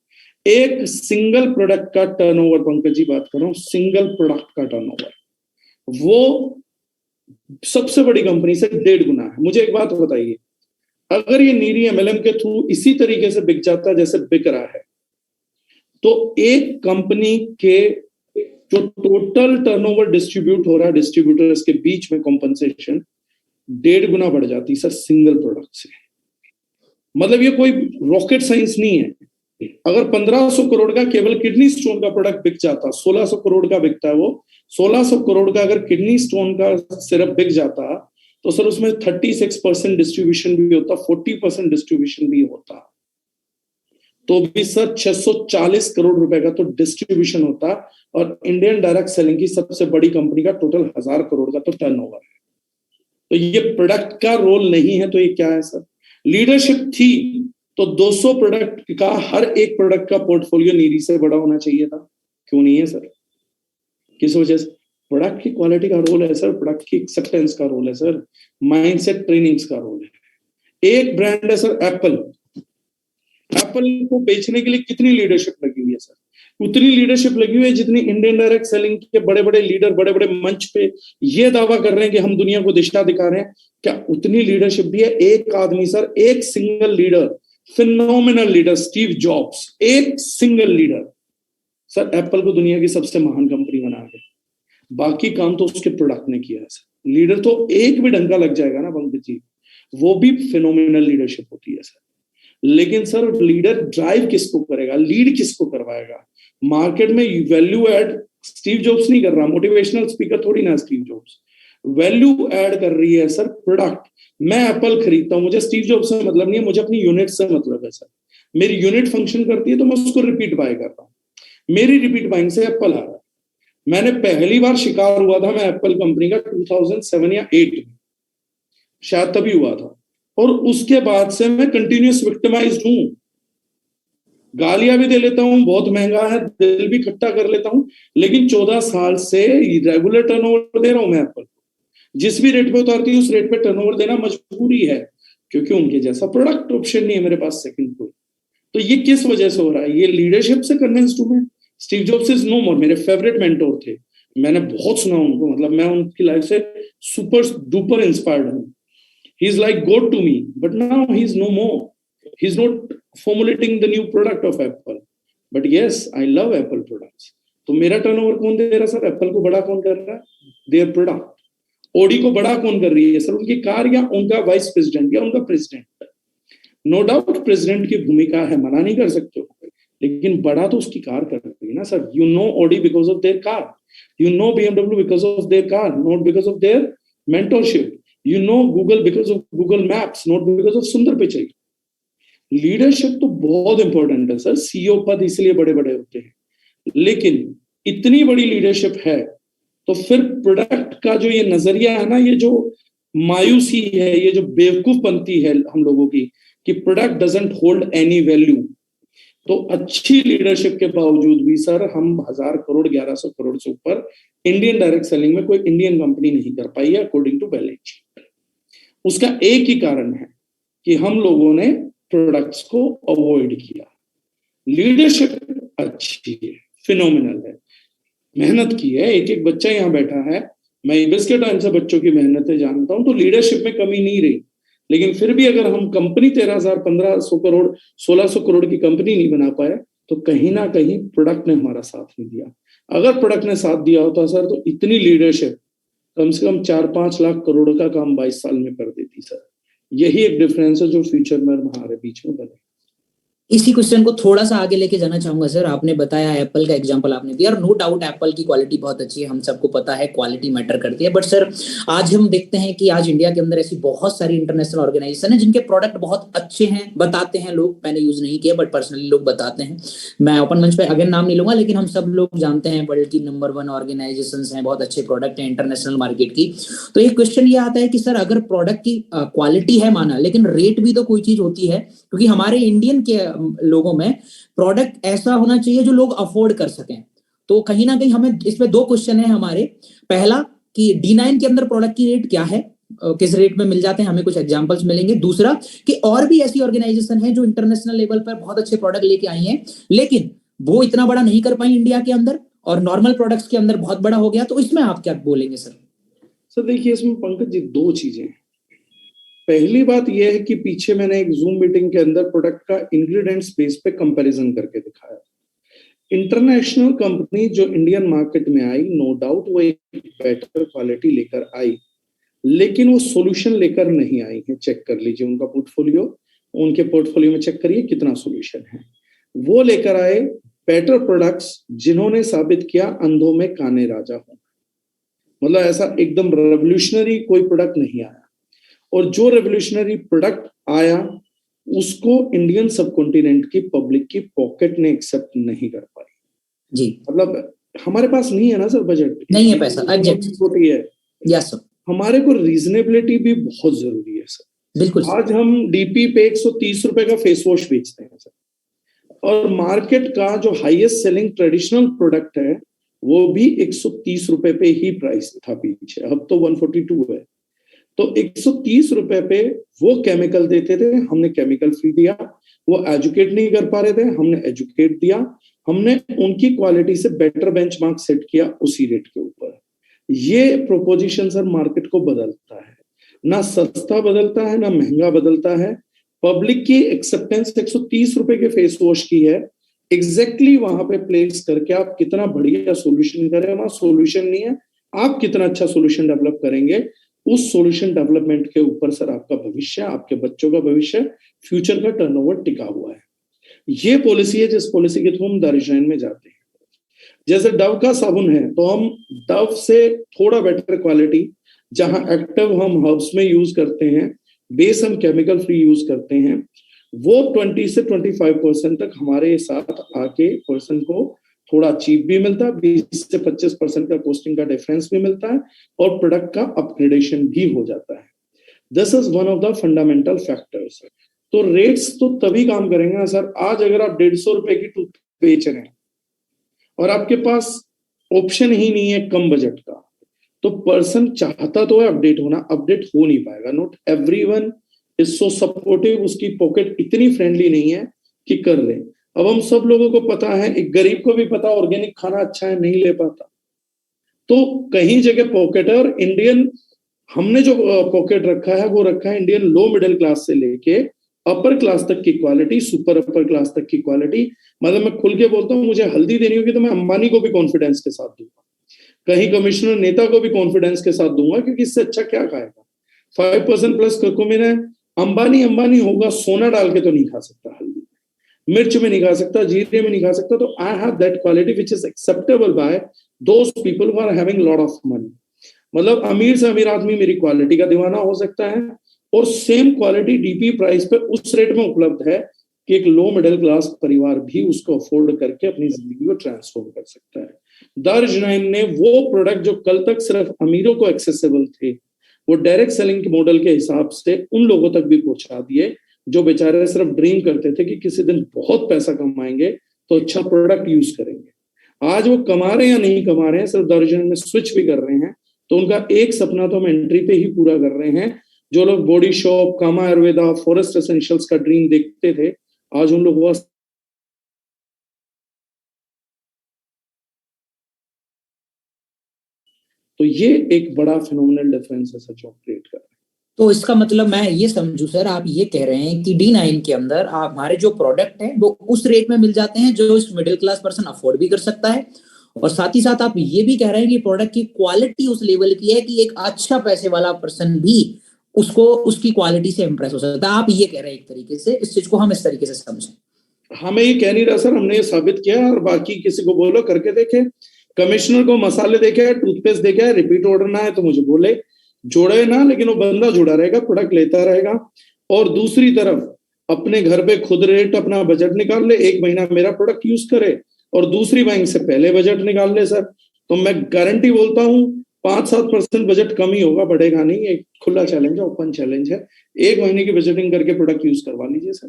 एक सिंगल प्रोडक्ट का टर्नओवर, पंकज जी बात कर रहा हूं, सिंगल प्रोडक्ट का टर्नओवर वो सबसे बड़ी कंपनी से 1.5 गुना है। मुझे एक बात बताइए, अगर ये नीरी MLM के थ्रू इसी तरीके से बिक जाता जैसे बिक रहा है, तो एक कंपनी के जो टोटल टर्नओवर डिस्ट्रीब्यूट हो रहा है डिस्ट्रीब्यूटर्स के बीच में कॉम्पनसेशन 1.5 गुना बढ़ जाती सर सिंगल प्रोडक्ट से। मतलब ये कोई रॉकेट साइंस नहीं है। अगर 1500 करोड़ का केवल किडनी स्टोन का प्रोडक्ट बिक जाता, 1600 करोड़ का बिकता है वो, 1600 करोड़ का अगर किडनी स्टोन का सिरप बिक जाता तो सर उसमें 36% डिस्ट्रीब्यूशन भी होता, 40% डिस्ट्रीब्यूशन भी होता, तो भी सर 640 करोड़ रुपए का तो डिस्ट्रीब्यूशन होता, और इंडियन डायरेक्ट सेलिंग की सबसे बड़ी कंपनी का टोटल 1000 करोड़ का तो टर्नओवर है। तो ये प्रोडक्ट का रोल नहीं है तो ये क्या है सर? लीडरशिप थी तो 200 प्रोडक्ट का हर एक प्रोडक्ट का पोर्टफोलियो नीरी से बड़ा होना चाहिए था, क्यों नहीं है सर? किस वजह से? प्रोडक्ट की क्वालिटी का रोल है सर, प्रोडक्ट की एक्सेप्टेंस का रोल है सर, माइंडसेट ट्रेनिंग्स का रोल है। एक ब्रांड है सर एप्पल, एप्पल को बेचने के लिए कितनी लीडरशिप लगी हुई है सर? उतनी लीडरशिप लगी हुई है जितनी इंडियन डायरेक्ट सेलिंग के बड़े बड़े लीडर बड़े बड़े मंच पे ये दावा कर रहे हैं कि हम दुनिया को दिशा दिखा रहे हैं, क्या उतनी लीडरशिप भी है? एक आदमी सर, एक single leader phenomenal leader Steve jobs, एक सिंगल लीडर सर एप्पल को दुनिया की सबसे महान कंपनी बना गया। बाकी काम तो उसके प्रोडक्ट ने किया है सर। लीडर तो एक भी डंका लग जाएगा ना पंकज जी, वो भी फिनोमिनल लीडरशिप होती है सर। लेकिन सर लीडर ड्राइव किसको करेगा, लीड किसको करवाएगा? मार्केट में वैल्यू ऐड स्टीव जॉब्स नहीं कर रहा, मोटिवेशनल स्पीकर थोड़ी ना स्टीव जॉब्स, वैल्यू ऐड कर रही है सर प्रोडक्ट। मैं एप्पल खरीदता हूं, मुझे स्टीव जॉब्स से मतलब नहीं है, मुझे अपनी यूनिट से मतलब है सर। मेरी यूनिट फंक्शन करती है तो मैं उसको रिपीट बाय करता हूँ। मेरी रिपीट बाइंग से एप्पल आ रहा है। मैंने पहली बार शिकार हुआ था मैं एप्पल कंपनी का 2007 या 8 में, शायद तभी हुआ था। और उसके बाद से मैं कंटिन्यूस विक्टिमाइज्ड हूं, गालियां भी दे लेता हूं, बहुत महंगा है, दिल भी खट्टा कर लेता हूं, लेकिन 14 साल से रेगुलर टर्नओवर दे रहा हूं मैं एप्पल को। जिस भी रेट पे उतारती हूँ उस रेट पे टर्नओवर देना मजबूरी है, क्योंकि उनके जैसा प्रोडक्ट ऑप्शन नहीं है मेरे पास सेकंड कोई। तो ये किस वजह से हो रहा है? ये लीडरशिप से कन्विंस्ड हूं मैं। स्टीव जॉब्स इज नो मोर, मेरे फेवरेट मेंटोर थे, मैंने बहुत सुना उनको, मतलब मैं उनकी लाइफ से सुपर डुपर इंस्पायर्ड हूं। He is like God to me, but now he is no more, he is not formulating the new product of Apple, but yes I love Apple products। तो मेरा turnover कौन दे रहा sir? Apple को बड़ा कौन कर रहा है? Their product. ओडी को बड़ा कौन कर रही है सर? उनकी कार या उनका वाइस प्रेसिडेंट या उनका प्रेसिडेंट। नो डाउट प्रेसिडेंट की भूमिका है, मना नहीं कर सकते हो, लेकिन बड़ा तो उसकी कार कर रही है ना sir. You know Audi because of their car, you know BMW because of their car, not because of their mentorship. You know Google because of Google maps, not because of Sundar Pichai. Leadership तो बहुत important है sir, CEO पद इसलिए बड़े बड़े होते हैं, लेकिन इतनी बड़ी लीडरशिप है तो फिर प्रोडक्ट का जो ये नजरिया है ना, ये जो मायूसी है, ये जो बेवकूफ बनती है हम लोगों की कि product doesn't hold any value. तो अच्छी लीडरशिप के बावजूद भी सर हम 1000 करोड़ 1100 करोड़ से ऊपर इंडियन डायरेक्ट सेलिंग में कोई इंडियन कंपनी नहीं कर पाई है अकॉर्डिंग टू बैलेंस शीट। उसका एक ही कारण है कि हम लोगों ने प्रोडक्ट्स को अवॉइड किया। लीडरशिप अच्छी है, फिनोमिनल है, मेहनत की है, एक एक बच्चा यहाँ बैठा है, मैं ईबीएस के टाइम से बच्चों की मेहनतें जानता हूं, तो लीडरशिप में कमी नहीं रही। लेकिन फिर भी अगर हम कंपनी 13,000 1500 करोड़ 1600 करोड़ की कंपनी नहीं बना पाए तो कहीं ना कहीं प्रोडक्ट ने हमारा साथ नहीं दिया। अगर प्रोडक्ट ने साथ दिया होता सर तो इतनी लीडरशिप कम से कम 4-5 लाख करोड़ का काम 22 साल में कर देती सर। यही एक डिफरेंस है जो फ्यूचर में हमारे बीच में बने। इसी क्वेश्चन को थोड़ा सा आगे लेके जाना चाहूंगा सर। आपने बताया एप्पल का एग्जांपल आपने दिया, और नो डाउट एप्पल की क्वालिटी बहुत अच्छी है, हम सबको पता है क्वालिटी मैटर करती है। बट सर आज हम देखते हैं कि आज इंडिया के अंदर ऐसी बहुत सारी इंटरनेशनल ऑर्गेनाइजेशन है जिनके प्रोडक्ट बहुत अच्छे हैं, बताते हैं लोग, मैंने यूज नहीं किया बट पर्सनली लोग बताते हैं। मैं ओपन मंच पे अगेन नाम नहीं लूंगा, लेकिन हम सब लोग जानते हैं वर्ल्ड की नंबर 1 ऑर्गेनाइजेशन हैं, बहुत अच्छे प्रोडक्ट हैं इंटरनेशनल मार्केट की। तो एक क्वेश्चन ये आता है कि सर अगर प्रोडक्ट की क्वालिटी है माना, लेकिन रेट भी तो कोई चीज होती है, क्योंकि हमारे इंडियन के लोगों में प्रोडक्ट ऐसा होना चाहिए जो लोग अफोर्ड कर सकें। तो कहीं ना कहीं हमें इसमें 2 क्वेश्चन है हमारे। पहला कि D9 के अंदर प्रोडक्ट की रेट क्या है, किस रेट में मिल जाते हैं, हमें कुछ एग्जांपल्स मिलेंगे। दूसरा कि और भी ऐसी ऑर्गेनाइजेशन है जो इंटरनेशनल लेवल पर बहुत अच्छे प्रोडक्ट लेके आई हैं, लेकिन वो इतना बड़ा नहीं कर पाई इंडिया के अंदर, और नॉर्मल प्रोडक्ट्स के अंदर बहुत बड़ा हो गया। तो इसमें आप क्या बोलेंगे सर? सर देखिए इसमें पंकज जी 2 चीजें। पहली बात यह है कि पीछे मैंने एक जूम मीटिंग के अंदर प्रोडक्ट का इंग्रेडिएंट्स बेस पे कंपैरिजन करके दिखाया। इंटरनेशनल कंपनी जो इंडियन मार्केट में आई, नो डाउट वो एक बेटर क्वालिटी लेकर आई, लेकिन वो सॉल्यूशन लेकर नहीं आई है। चेक कर लीजिए उनका पोर्टफोलियो, उनके पोर्टफोलियो में चेक करिए कितना सॉल्यूशन है। वो लेकर आए बेटर प्रोडक्ट्स जिन्होंने साबित किया अंधों में काने राजा हो। मतलब ऐसा एकदम रेवोल्यूशनरी कोई प्रोडक्ट नहीं आया, और जो रेवोल्यूशनरी प्रोडक्ट आया उसको इंडियन सबकॉन्टिनेंट की पब्लिक की पॉकेट ने एक्सेप्ट नहीं कर पाई जी। मतलब हमारे पास नहीं है ना सर, बजट नहीं है, पैसा एग्जैक्ट छोटी है। Yes sir. हमारे को रीजनेबिलिटी भी बहुत जरूरी है सर। बिल्कुल। आज हम डीपी पे 130 रुपए का फेस वॉश बेचते हैं सर, और मार्केट का जो हाईएस्ट सेलिंग ट्रेडिशनल प्रोडक्ट है वो भी 130 रुपए पे ही प्राइस था पीछे, अब तो 142 है। तो 130 रुपए पे वो केमिकल देते थे, हमने केमिकल फ्री दिया। वो एजुकेट नहीं कर पा रहे थे, हमने एजुकेट दिया। हमने उनकी क्वालिटी से बेटर बेंचमार्क सेट किया उसी रेट के ऊपर। ये प्रोपोजिशन सर मार्केट को बदलता है, ना सस्ता बदलता है ना महंगा बदलता है, पब्लिक की एक्सेप्टेंस 130 रुपए के फेस वॉश की है, एग्जैक्टली वहां पे प्लेस करके आप कितना बढ़िया सॉल्यूशन करें, वहां सॉल्यूशन नहीं है, आप कितना अच्छा सॉल्यूशन डेवलप करेंगे, उस सॉल्यूशन डेवलपमेंट के ऊपर सर आपका भविष्य, आपके बच्चों का भविष्य, फ्यूचर का टर्नओवर टिका हुआ है। ये पॉलिसी है जिस पॉलिसी के थ्रू हम दारुशनाइन में जाते हैं। जैसे डव का साबुन है तो हम डव से थोड़ा बेटर क्वालिटी, जहां एक्टिव हम हर्ब्स में यूज करते हैं, बेस हम केमिकल फ्री यूज करते हैं, वो 20 से 25% तक हमारे साथ आके पर्सन को थोड़ा चीप भी मिलता है, 20 से 25% का कॉस्टिंग का डिफरेंस भी मिलता है, और प्रोडक्ट का अपग्रेडेशन भी हो जाता है। This is one of the fundamental factors. तो रेट्स तो तभी काम करेंगे ना सर, आज अगर आप 150 रुपए की टूथ बेच रहे हैं और आपके पास ऑप्शन ही नहीं है कम बजट का, तो पर्सन चाहता तो है अपडेट होना, अपडेट हो नहीं पाएगा। Not everyone is so supportive, उसकी पॉकेट इतनी फ्रेंडली नहीं है कि कर ले। अब हम सब लोगों को पता है, एक गरीब को भी पता ऑर्गेनिक खाना अच्छा है, नहीं ले पाता, तो कहीं जगह पॉकेट है। और इंडियन हमने जो पॉकेट रखा है वो रखा है इंडियन लो मिडिल क्लास से लेके अपर क्लास तक की क्वालिटी, सुपर अपर क्लास तक की क्वालिटी। मतलब मैं खुल के बोलता हूँ, मुझे हल्दी देनी होगी तो मैं अंबानी को भी कॉन्फिडेंस के साथ दूंगा, कहीं कमिश्नर नेता को भी कॉन्फिडेंस के साथ दूंगा, क्योंकि इससे अच्छा क्या खाएगा। 5% प्लस कर्कुमिन है, अंबानी अंबानी होगा, सोना डाल के तो नहीं खा सकता, हल्दी मिर्च में नहीं खा सकता, जीरे में नहीं खा सकता। तो I have that quality which is acceptable by those people who are having lot of money. मतलब अमीर से अमीर आदमी मेरी क्वालिटी का दीवाना हो सकता है, और सेम क्वालिटी डीपी प्राइस पे उस रेट में उपलब्ध है कि एक लो मिडिल क्लास परिवार भी उसको अफोर्ड करके अपनी जिंदगी को ट्रांसफॉर्म कर सकता है। दारुशनाइन ने वो प्रोडक्ट जो कल तक सिर्फ अमीरों को एक्सेसिबल थे, वो डायरेक्ट सेलिंग के मॉडल के हिसाब से उन लोगों तक भी पहुंचा दिए जो बेचारे सिर्फ ड्रीम करते थे कि किसी दिन बहुत पैसा कमाएंगे तो अच्छा प्रोडक्ट यूज करेंगे। आज वो कमा रहे हैं या नहीं कमा रहे हैं, सिर्फ दारुशनाइन में स्विच भी कर रहे हैं, तो उनका एक सपना तो हम एंट्री पे ही पूरा कर रहे हैं। जो लोग बॉडी शॉप, कामा आयुर्वेदा, फॉरेस्ट एसेंशियल्स का ड्रीम देखते थे, आज उन लोगों का तो ये एक बड़ा फिनोमिनल डिफरेंस है सर जो क्रिएट कर रहे हैं। तो इसका मतलब मैं ये समझू सर, आप ये कह रहे हैं कि D9 के अंदर हमारे जो प्रोडक्ट हैं वो उस रेट में मिल जाते हैं जो इस मिडिल क्लास पर्सन अफोर्ड भी कर सकता है, और साथ ही साथ आप ये भी कह रहे हैं कि प्रोडक्ट की क्वालिटी उस लेवल की है कि एक अच्छा पैसे वाला पर्सन भी उसको उसकी क्वालिटी से इंप्रेस हो सकता है। आप ये कह रहे हैं एक तरीके से, इस चीज को हम इस तरीके से समझें। हमें ये कह नहीं रहा सर, हमने ये साबित किया, और बाकी किसी को बोलो करके देखे। कमिश्नर को मसाले देखे है, टूथपेस्ट देखे है, रिपीट ऑर्डर ना है तो मुझे बोले, जोड़े ना, लेकिन वो बंदा जुड़ा रहेगा, प्रोडक्ट लेता रहेगा। और दूसरी तरफ अपने घर पे खुद रेट अपना बजट निकाल ले, 1 महीना मेरा प्रोडक्ट यूज करे और दूसरी बैंक से पहले बजट निकाल ले सर, तो मैं गारंटी बोलता हूँ 5-7% बजट कम ही होगा, बढ़ेगा नहीं। एक खुला चैलेंज है, ओपन चैलेंज है, 1 महीने की बजटिंग करके प्रोडक्ट यूज करवा लीजिए सर।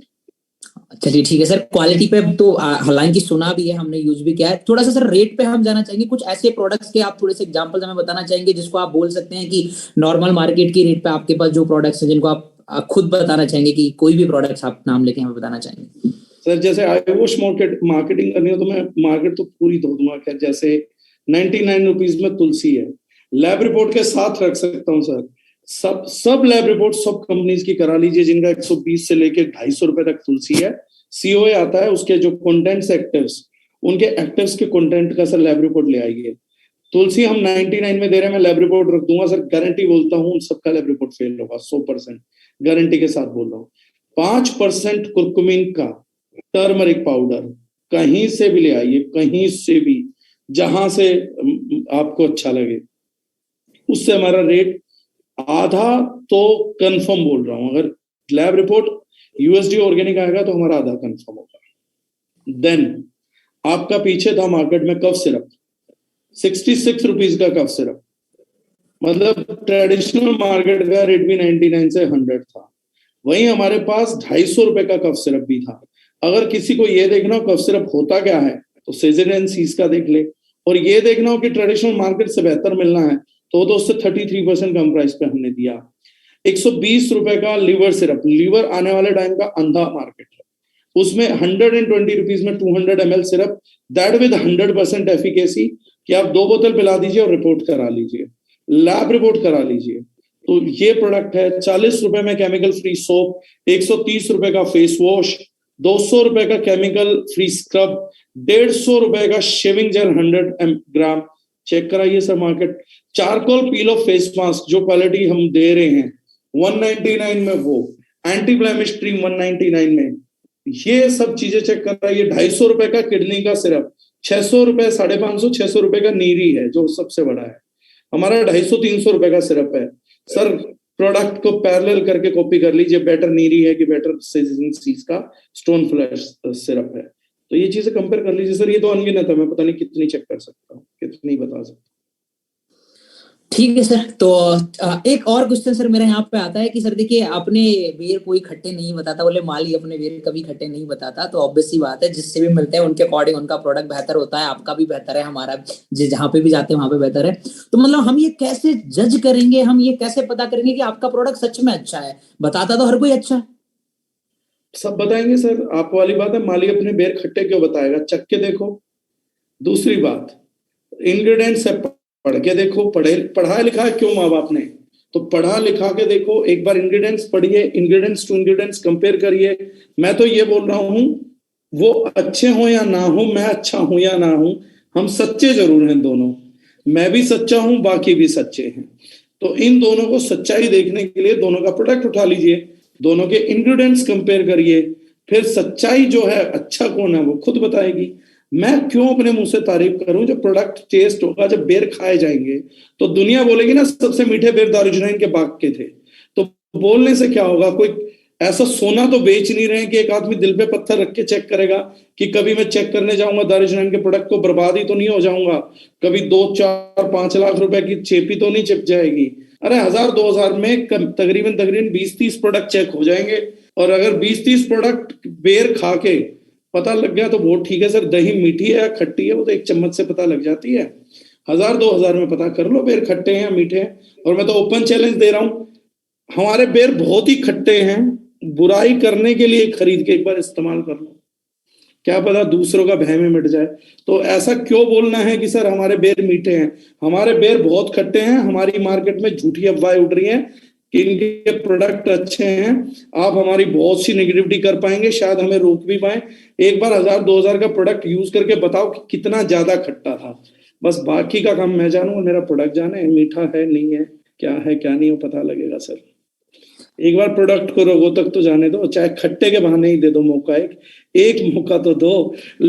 चलिए ठीक है सर, क्वालिटी पे तो हालांकि सुना भी है, हमने यूज भी किया है। थोड़ा सा सर रेट पे हम जाना चाहेंगे, कुछ ऐसे प्रोडक्ट्स के आप थोड़े से एग्जांपल्स हमें बताना चाहेंगे जिसको आप बोल सकते हैं कि नॉर्मल मार्केट की रेट पे आपके पास जो प्रोडक्ट्स हैं जिनको आप खुद बताना चाहेंगे, कि कोई भी प्रोडक्ट्स आप नाम लेके हमें बताना चाहेंगे। सर जैसे आयुष मार्केटिंग करनी हो तो मैं मार्केट तो पूरी धो दूंगा। खैर जैसे 99 रुपीज में तुलसी है, लैब रिपोर्ट के साथ रख सकता हूँ सर। सब लैब रिपोर्ट सब कंपनीज की करा लीजिए जिनका 120 से लेके 250 रुपए तक तुलसी है। सीओए आता है, उसके जो कंटेंट्स एक्टिव्स, उनके एक्टिव्स के कंटेंट का सर लैब रिपोर्ट ले आइए। तुलसी हम 99 में दे रहे हैं, मैं लैब रिपोर्ट रख दूंगा सर, गारंटी बोलता हूँ सबका लैब रिपोर्ट फेल होगा, 100% गारंटी के साथ बोल रहा हूँ। 5% कुर्कुमिन का टर्मरिक पाउडर कहीं से भी ले आइए, कहीं से भी, जहां से आपको अच्छा लगे, उससे हमारा रेट आधा तो कंफर्म बोल रहा हूं। अगर लैब रिपोर्ट यूएसडी ऑर्गेनिक आएगा तो हमारा आधा कंफर्म होगा। देन आपका पीछे था मार्केट में कफ सिरप, 66 रुपीज का कफ सिरप, मतलब ट्रेडिशनल मार्केट का रेट भी 99 से 100 था। वहीं हमारे पास 250 रुपए का कफ सिरप भी था। अगर किसी को ये देखना हो कफ सिरप होता क्या है तो सेजन सीज का देख ले, और ये देखना हो कि ट्रेडिशनल मार्केट से बेहतर मिलना है तो उससे 33% कम प्राइस पे हमने दिया। 120 रुपए का लीवर सिरप, लीवर आने वाले टाइम का अंधा मार्केट है, उसमें 120 रुपीज में 200 ml syrup, that with 100% efficacy, कि आप 2 बोतल पिला दीजिए और रिपोर्ट करा लीजिए, लैब रिपोर्ट करा लीजिए। तो ये प्रोडक्ट है। 40 रुपए में केमिकल फ्री सोप, 130 रुपए का फेस वॉश, 200 रुपए का केमिकल फ्री स्क्रब, 150 रुपए का शेविंग जेल 100 ग्राम। चेक कराइए sir market. Charcoal peel of face mask जो क्वालिटी हम दे रहे हैं 199 में, वो एंटी ब्लेमिश क्रीम 199 में। ये सब चीजें चेक कराइए। 250 रुपए का किडनी का सिरप, 600 रुपए, 550, 600 रुपए का नीरी है जो सबसे बड़ा है। हमारा 250-300 रुपए का सिरप है सर। प्रोडक्ट को पैरेलल करके कॉपी कर लीजिए, बेटर नीरी है कि बेटर सीज का स्टोन फ्लैश सिरप है। तो ये चीजें कंपेयर कर लीजिए सर। ये तो अनगिनत है, मैं पता नहीं कितनी चेक कर सकता हूँ, कितनी बता सकता हूँ। ठीक है सर। तो एक और क्वेश्चन सर मेरे यहाँ पे आता है कि सर देखिए, अपने बेर कोई खट्टे नहीं बताता, बोले माली अपने बेर कभी खट्टे नहीं बताता। तो ऑब्वियस सी बात है, जिससे भी मिलते हैं उनके अकॉर्डिंग उनका प्रोडक्ट बेहतर होता है, आपका भी बेहतर है, हमारा जहाँ पे भी जाते हैं वहां पे बेहतर है। तो मतलब हम ये कैसे जज करेंगे, हम ये कैसे पता करेंगे कि आपका प्रोडक्ट सच में अच्छा है? बताता तो हर कोई अच्छा है, सब बताएंगे सर। आप वाली बात है, माली अपने बेर खट्टे क्यों बताएगा? चख के देखो। दूसरी बात, इंग्रेडिएंट्स है, पढ़ के देखो। पढ़ा लिखा है क्यों माँ बाप ने? तो पढ़ा लिखा के देखो, एक बार इंग्रेडिएंट्स पढ़िए, इंग्रेडिएंट्स टू इंग्रेडिएंट्स कंपेयर करिए। मैं तो ये बोल रहा हूँ, वो अच्छे हो या ना हो, मैं अच्छा हूं या ना हूं, हम सच्चे जरूर हैं दोनों। मैं भी सच्चा हूं, बाकी भी सच्चे हैं। तो इन दोनों को सच्चाई देखने के लिए दोनों का प्रोडक्ट उठा लीजिए, दोनों के इंग्रेडिएंट्स कंपेयर करिए, फिर सच्चाई जो है अच्छा कौन है वो खुद बताएगी। मैं क्यों अपने मुंह से तारीफ करूं? जब प्रोडक्ट टेस्ट होगा, जब बेर खाए जाएंगे तो दुनिया बोलेगी ना सबसे मीठे बेर दारूजनाइन के बाग के थे। तो बोलने से क्या होगा? कोई ऐसा सोना तो बेच नहीं रहे कि एक आदमी दिल पे पत्थर रख के चेक करेगा कि कभी मैं चेक करने जाऊंगा दारूजनाइन के प्रोडक्ट को बर्बाद ही तो नहीं हो जाऊंगा, कभी 2-4-5 लाख रुपए की चेपी तो नहीं चिप जाएगी। अरे 1000-2000 में तकरीबन 20-30 प्रोडक्ट चेक हो जाएंगे। और अगर 20-30 प्रोडक्ट बेर खा के पता लग गया तो बहुत ठीक है सर। दही मीठी है या खट्टी है वो तो एक चम्मच से पता लग जाती है। 1000-2000 में पता कर लो बेर खट्टे हैं या मीठे हैं। और मैं तो ओपन चैलेंज दे रहा हूं, हमारे बेर बहुत ही खट्टे हैं, बुराई करने के लिए खरीद के एक बार इस्तेमाल कर लो, क्या पता दूसरों का भय में मिट जाए। तो ऐसा क्यों बोलना है कि सर हमारे बेर मीठे हैं? हमारे बेर बहुत खट्टे हैं। हमारी मार्केट में झूठी अफवाहें उड़ रही हैं कि इनके प्रोडक्ट अच्छे हैं। आप हमारी बहुत सी नेगेटिविटी कर पाएंगे, शायद हमें रोक भी पाए। एक बार 1000-2000 का प्रोडक्ट यूज करके बताओ कि कितना ज्यादा खट्टा था। बस बाकी का काम मैं जानूं और मेरा प्रोडक्ट जाने मीठा है नहीं है, क्या है क्या नहीं, वो पता लगेगा सर। एक बार प्रोडक्ट को रोगों तक तो जाने दो, चाहे खट्टे के बहाने ही दे दो मौका, एक मौका तो दो।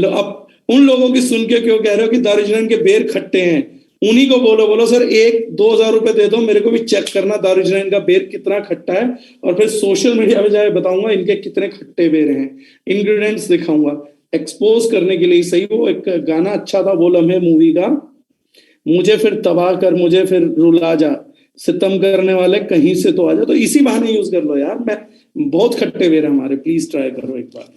अब उन लोगों की सुन के क्यों कह रहे हो कि दारूजनाइन के बेर खट्टे हैं? उन्हीं को बोलो सर 1-2 हजार रुपए दे दो, मेरे को भी चेक करना दारूजनाइन का बेर कितना खट्टा है, और फिर सोशल मीडिया पे जाए बताऊंगा इनके कितने खट्टे बेर हैं, इंग्रेडिएंट्स दिखाऊंगा एक्सपोज करने के लिए। सही, वो एक गाना अच्छा था वो लम्हे मूवी का, मुझे फिर तबाह कर, मुझे फिर रुला जा, सितम करने वाले कहीं से तो आ जा। तो इसी बहाने यूज कर लो यार। मैं बहुत खट्टे बेर हमारे, प्लीज ट्राई करो एक बार।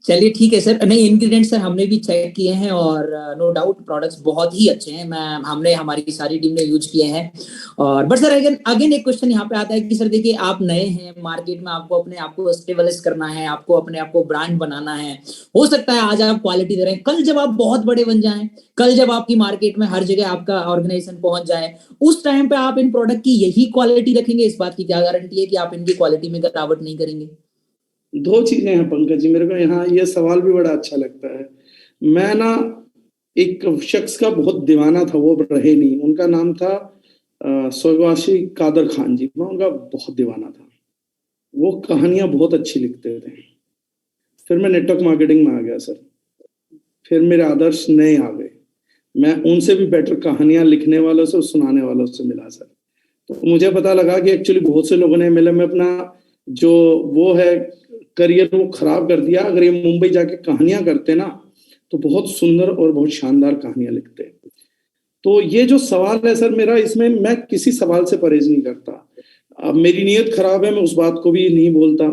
चलिए ठीक है सर। नहीं, इंग्रेडिएंट्स सर हमने भी चेक किए हैं और नो डाउट प्रोडक्ट्स बहुत ही अच्छे हैं। हमने हमारी सारी टीम ने यूज किए हैं। और बट सर अगेन एक क्वेश्चन यहाँ पे आता है कि सर देखिए, आप नए हैं मार्केट में, आपको अपने आप को स्टेबलिश करना है, आपको अपने आप को ब्रांड बनाना है। हो सकता है आज आप क्वालिटी दे रहे हैं, कल जब आप बहुत बड़े बन जाएं, कल जब आपकी मार्केट में हर जगह आपका ऑर्गेनाइजेशन पहुंच जाए, उस टाइम पे आप इन प्रोडक्ट की यही क्वालिटी रखेंगे? इस बात की क्या गारंटी है कि आप इनकी क्वालिटी में गिरावट नहीं करेंगे? दो चीजें हैं पंकज जी, मेरे को यहाँ ये सवाल भी बड़ा अच्छा लगता है। मैं ना एक शख्स का बहुत दीवाना था, वो रहे नहीं, उनका नाम था स्वर्गवासी कादर खान जी। मैं उनका बहुत दीवाना था, वो कहानियां बहुत अच्छी लिखते थे। फिर मैं नेटवर्क मार्केटिंग में आ गया सर, फिर मेरे आदर्श नए आ गए, मैं उनसे भी बेटर कहानियां लिखने वालों से और सुनाने वालों से मिला सर। तो मुझे पता लगा कि एक्चुअली बहुत से लोगों ने मेले में अपना जो वो है करियर वो खराब कर दिया। अगर ये मुंबई जाके कहानियां करते ना तो बहुत सुंदर और बहुत शानदार कहानियां लिखते। तो ये जो सवाल है सर मेरा, इसमें मैं किसी सवाल से परहेज नहीं करता। अब मेरी नीयत खराब है, मैं उस बात को भी नहीं बोलता,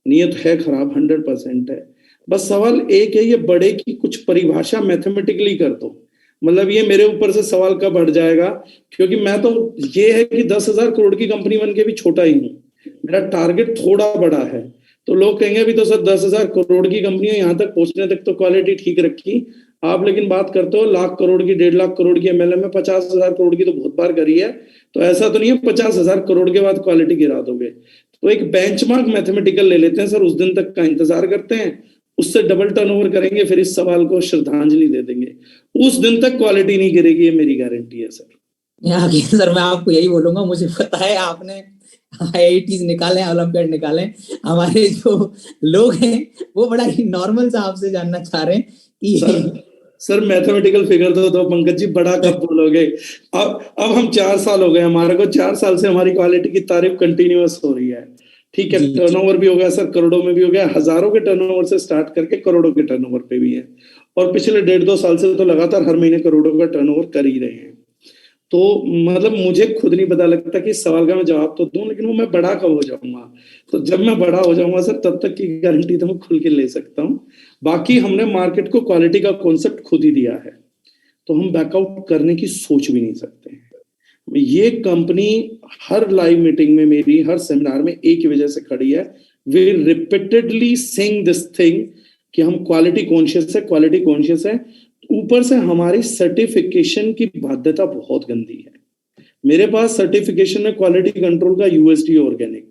नीयत है खराब 100% है। बस सवाल एक है, ये बड़े की कुछ परिभाषा मैथमेटिकली कर दो। मतलब ये मेरे ऊपर से सवाल कब हट जाएगा, क्योंकि मैं तो ये है कि 10,000 करोड़ की कंपनी बन के भी छोटा ही हूँ, मेरा टारगेट थोड़ा बड़ा है। तो लोग कहेंगे अभी तो सर 10,000 करोड़ की कंपनी है, यहाँ तक पहुंचने तक तो क्वालिटी ठीक रखी, आप लेकिन बात करते हो लाख करोड़ की, 1.5 लाख करोड़ की एमएलएम में, 50,000 करोड़ की तो बहुत बार करी है। तो ऐसा तो नहीं है 50,000 करोड़ के बाद क्वालिटी गिरा दोगे। तो एक बेंचमार्क मैथमेटिकल ले लेते हैं सर, उस दिन तक का इंतजार करते हैं, उससे डबल टर्नओवर करेंगे, फिर इस सवाल को श्रद्धांजलि दे देंगे। उस दिन तक क्वालिटी नहीं गिरेगी, ये मेरी गारंटी है सर। आगे सर मैं आपको यही बोलूंगा, मुझे पता है आपने IITs निकाले, ओलंपियाड निकाले, हमारे जो लोग हैं वो बड़ा ही नॉर्मल सा आपसे जानना चाह रहे हैं कि सर मैथमेटिकल फिगर तो पंकज जी बड़ा कब बोलोगे। अब हम 4 साल हो गए हमारे को, 4 साल से हमारी क्वालिटी की तारीफ कंटिन्यूअस हो रही है। ठीक है, टर्नओवर भी हो गया सर, करोड़ों में भी हो गया, हजारों के टर्नओवर से स्टार्ट करके करोड़ों के टर्नओवर पे भी है, और पिछले 1.5-2 साल से तो लगातार हर महीने करोड़ों का टर्नओवर कर ही रहे हैं। तो मतलब मुझे खुद नहीं पता लगता कि इस सवाल का मैं जवाब तो दूं, लेकिन वो मैं बड़ा कब हो जाऊंगा। तो जब मैं बड़ा हो जाऊंगा सर, तब तक की गारंटी तो मैं खुल के ले सकता हूँ। बाकी हमने मार्केट को क्वालिटी का कॉन्सेप्ट खुद ही दिया है, तो हम बैकआउट करने की सोच भी नहीं सकते हैं। ये कंपनी हर लाइव मीटिंग में मेरी, हर सेमिनार में एक ही वजह से खड़ी है, we repeatedly saying this thing कि हम क्वालिटी कॉन्शियस है, क्वालिटी कॉन्शियस है। ऊपर से हमारी सर्टिफिकेशन की बाध्यता बहुत गंदी है। मेरे पास सर्टिफिकेशन है क्वालिटी कंट्रोल का, यूएसडी ऑर्गेनिक,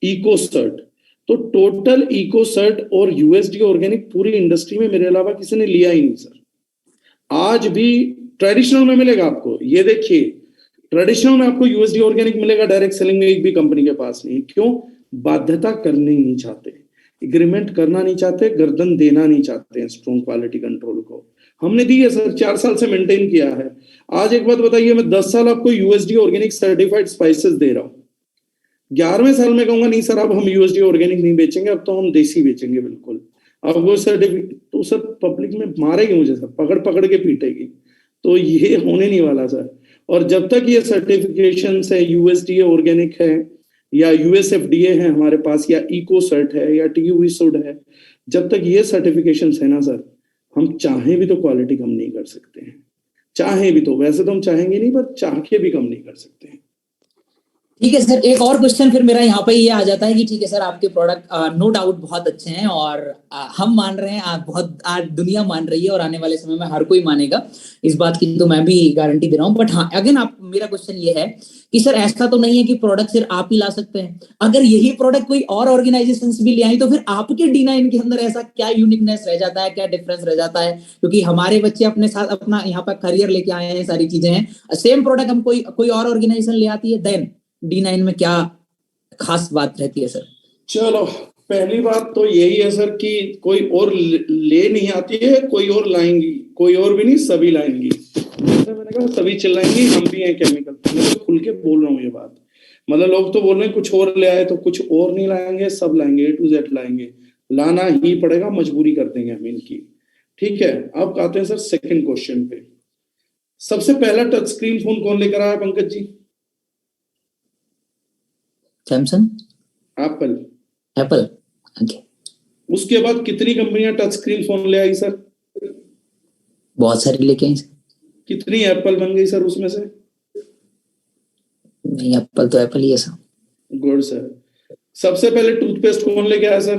इको सर्ट। तो टोटल इको सर्ट और यूएसडी ऑर्गेनिक पूरी इंडस्ट्री में मेरे अलावा किसी ने लिया ही नहीं सर। आज भी ट्रेडिशनल में मिलेगा आपको, ये देखिए ट्रेडिशनल में आपको यूएसडी ऑर्गेनिक मिलेगा, डायरेक्ट सेलिंग में एक भी कंपनी के पास नहीं। क्यों? बाध्यता करनी नहीं चाहते, एग्रीमेंट करना नहीं चाहते, गर्दन देना नहीं चाहते हैं स्ट्रॉन्ग क्वालिटी कंट्रोल को। हमने दी है सर, 4 साल से मेंटेन किया है। आज एक बात बताइए, मैं 10 साल आपको यूएसडी ऑर्गेनिक सर्टिफाइड स्पाइसेस दे रहा हूं, 11वें साल में कहूंगा नहीं सर अब हम यूएसडी ऑर्गेनिक नहीं बेचेंगे, अब तो हम देसी बेचेंगे बिल्कुल। अब वो सर्टिफिकेट तो सर पब्लिक में मारेगी मुझे सर, पकड़ पकड़ के पीटेगी। तो ये होने नहीं वाला सर। और जब तक ये सर्टिफिकेशन है, यूएसडीए ऑर्गेनिक है या यूएसएफडीए है हमारे पास, या इको सर्ट है या टीयूवी सुड है, जब तक ये सर्टिफिकेशन है ना सर, हम चाहें भी तो क्वालिटी कम नहीं कर सकते हैं। चाहें भी तो, वैसे तो हम चाहेंगे नहीं, पर चाह के भी कम नहीं कर सकते हैं। ठीक है सर, एक और क्वेश्चन फिर मेरा यहाँ पे ये आ जाता है कि ठीक है सर, आपके प्रोडक्ट नो डाउट बहुत अच्छे हैं और हम मान रहे हैं, आप बहुत, आज दुनिया मान रही है और आने वाले समय में हर कोई मानेगा, इस बात की तो मैं भी गारंटी दे रहा हूँ। बट हाँ, अगेन आप, मेरा क्वेश्चन ये है कि सर ऐसा तो नहीं है कि प्रोडक्ट सिर्फ आप ही ला सकते हैं। अगर यही प्रोडक्ट कोई और ऑर्गेनाइजेशन भी ले आई तो फिर आपके D9 के अंदर ऐसा क्या यूनिकनेस रह जाता है, क्या डिफरेंस रह जाता है? क्योंकि हमारे बच्चे अपने साथ अपना यहाँ पर करियर लेके आए हैं, सारी चीजें हैं, सेम प्रोडक्ट हम कोई और ऑर्गेनाइजेशन ले आती है, देन D9 में क्या खास बात रहती है सर? चलो, पहली बात तो यही है सर कि कोई और ले नहीं आती है, कोई और लाएंगी, कोई और भी नहीं, सभी लाएंगी। मैंने कहा सभी चिल्लाएंगी, हम भी हैं केमिकल। मैं तो खुल के बोल रहा हूँ ये बात। मतलब लोग तो बोल रहे हैं कुछ और ले आए, तो कुछ और नहीं लाएंगे, सब लाएंगे, A to Z लाएंगे, लाना ही पड़ेगा, मजबूरी कर देंगे हम इनकी। ठीक है, अब आते हैं सर सेकंड क्वेश्चन पे। सबसे पहला टच स्क्रीन फोन कौन लेकर आया Pankaj ji? Samsung, Apple. Okay. उसके बाद कितनी कंपनियां टच स्क्रीन फोन ले आई सर? बहुत सारी लेके आई। कितनी एप्पल बन गई सर उसमें से? नहीं, एप्पल तो एप्पल ही है सर। Good sir. सबसे पहले टूथपेस्ट कौन लेके आया सर?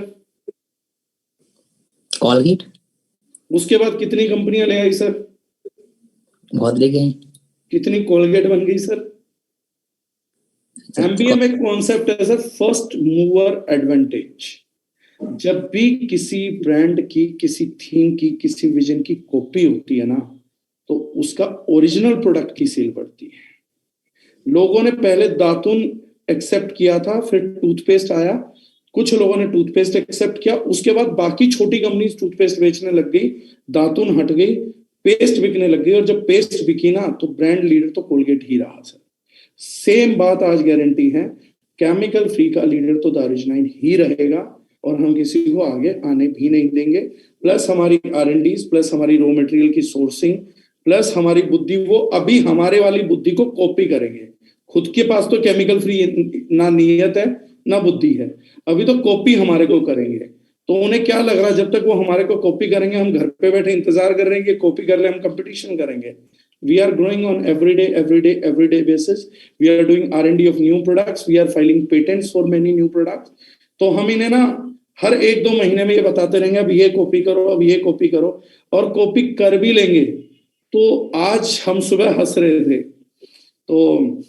कॉलगेट। उसके बाद कितनी कंपनियां ले आई सर? बहुत लेके आई। कितनी कोलगेट बन गई सर? एमबीए में कॉन्सेप्ट है सर, फर्स्ट मूवर एडवांटेज। जब भी किसी ब्रांड की, किसी थीम की, किसी विजन की कॉपी होती है ना, तो उसका ओरिजिनल प्रोडक्ट की सेल बढ़ती है। लोगों ने पहले दातुन एक्सेप्ट किया था, फिर टूथपेस्ट आया, कुछ लोगों ने टूथपेस्ट एक्सेप्ट किया, उसके बाद बाकी छोटी कंपनी टूथपेस्ट बेचने लग गई, दातुन हट गई, पेस्ट बिकने लग गई, और जब पेस्ट बिकी ना तो ब्रांड लीडर तो कोलगेट ही रहा सर। सेम बात आज गारंटी है, केमिकल फ्री का लीडर तो दारुजनाइन ही रहेगा, और हम किसी को आगे आने भी नहीं देंगे। प्लस हमारी R&D, प्लस हमारी रॉ मटेरियल की सोर्सिंग, प्लस हमारी बुद्धि, वो अभी हमारे वाली बुद्धि को कॉपी करेंगे। खुद के पास तो केमिकल फ्री ना नीयत है ना बुद्धि है, अभी तो कॉपी हमारे को करेंगे। तो उन्हें क्या लग रहा है, जब तक वो हमारे को कॉपी करेंगे, हम घर पे बैठे इंतजार कर रहे हैं कि कॉपी कर ले, हम कंपटीशन करेंगे। We are growing on every day basis. We are doing R&D of new products. We are filing patents for many new products. तो हम इन्हें ना हर 1-2 महीने में ये बताते रहेंगे अब ये कॉपी करो, अब ये कॉपी करो, और कॉपी कर भी लेंगे। तो आज हम सुबह हंस रहे थे, तो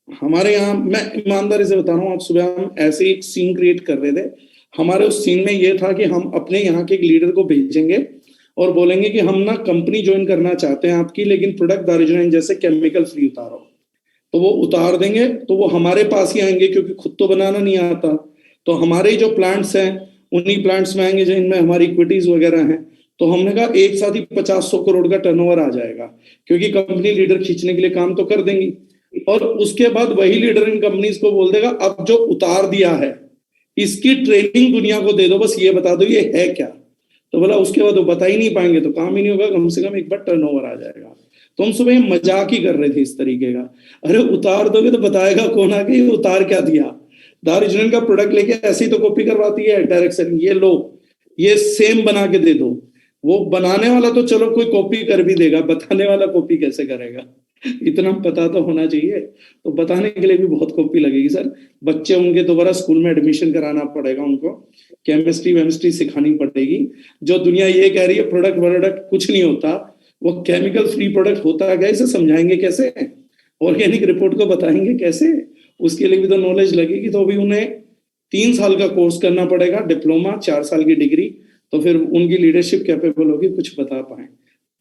हमारे यहाँ, मैं ईमानदारी से बता रहा हूँ, आज सुबह हम ऐसे एक सीन क्रिएट कर रहे थे। हमारे उस सीन में ये था कि हम अपने यहाँ के एक लीडर को भेजेंगे और बोलेंगे कि हम ना कंपनी ज्वाइन करना चाहते हैं आपकी, लेकिन प्रोडक्ट दारुजनाइन जैसे केमिकल फ्री उतारो। तो वो उतार देंगे, तो वो हमारे पास ही आएंगे, क्योंकि खुद तो बनाना नहीं आता। तो हमारे ही जो प्लांट्स हैं उन्हीं प्लांट्स में आएंगे जिनमें हमारी इक्विटीज वगैरह हैं। तो हमने कहा एक साथ ही 50-100 करोड़ का टर्नओवर आ जाएगा, क्योंकि कंपनी लीडर खींचने के लिए काम तो कर देंगी। और उसके बाद वही लीडर इन कंपनीज को बोल देगा अब जो उतार दिया है इसकी ट्रेनिंग दुनिया को दे दो, बस ये बता दो ये है क्या। तो बोला उसके बाद वो बता ही नहीं पाएंगे तो काम ही नहीं होगा, कम से कम एक बार टर्नओवर आ जाएगा। तो हम सुबह मजाक ही कर रहे थे इस तरीके का, अरे उतार दोगे तो बताएगा कौन आगे ये उतार क्या दिया। दारुजनाइन का प्रोडक्ट लेके ऐसे ही तो कॉपी करवाती है डायरेक्ट सेलिंग, ये लो ये सेम बना के दे दो। वो बनाने वाला तो चलो कोई कॉपी कर भी देगा, बताने वाला कॉपी कैसे करेगा, इतना पता तो होना चाहिए। तो बताने के लिए भी बहुत कॉपी लगेगी सर। बच्चे उनके दोबारा स्कूल में एडमिशन कराना पड़ेगा, उनको केमिस्ट्री वेमिस्ट्री सिखानी पड़ेगी। जो दुनिया ये कह रही है प्रोडक्ट वोडक्ट कुछ नहीं होता, वो केमिकल फ्री प्रोडक्ट होता क्या इसे समझाएंगे कैसे, ऑर्गेनिक रिपोर्ट को बताएंगे कैसे, उसके लिए भी तो नॉलेज लगेगी। तो अभी उन्हें 3 साल का कोर्स करना पड़ेगा, डिप्लोमा 4 साल की डिग्री, तो फिर उनकी लीडरशिप कैपेबल होगी कुछ बता पाए।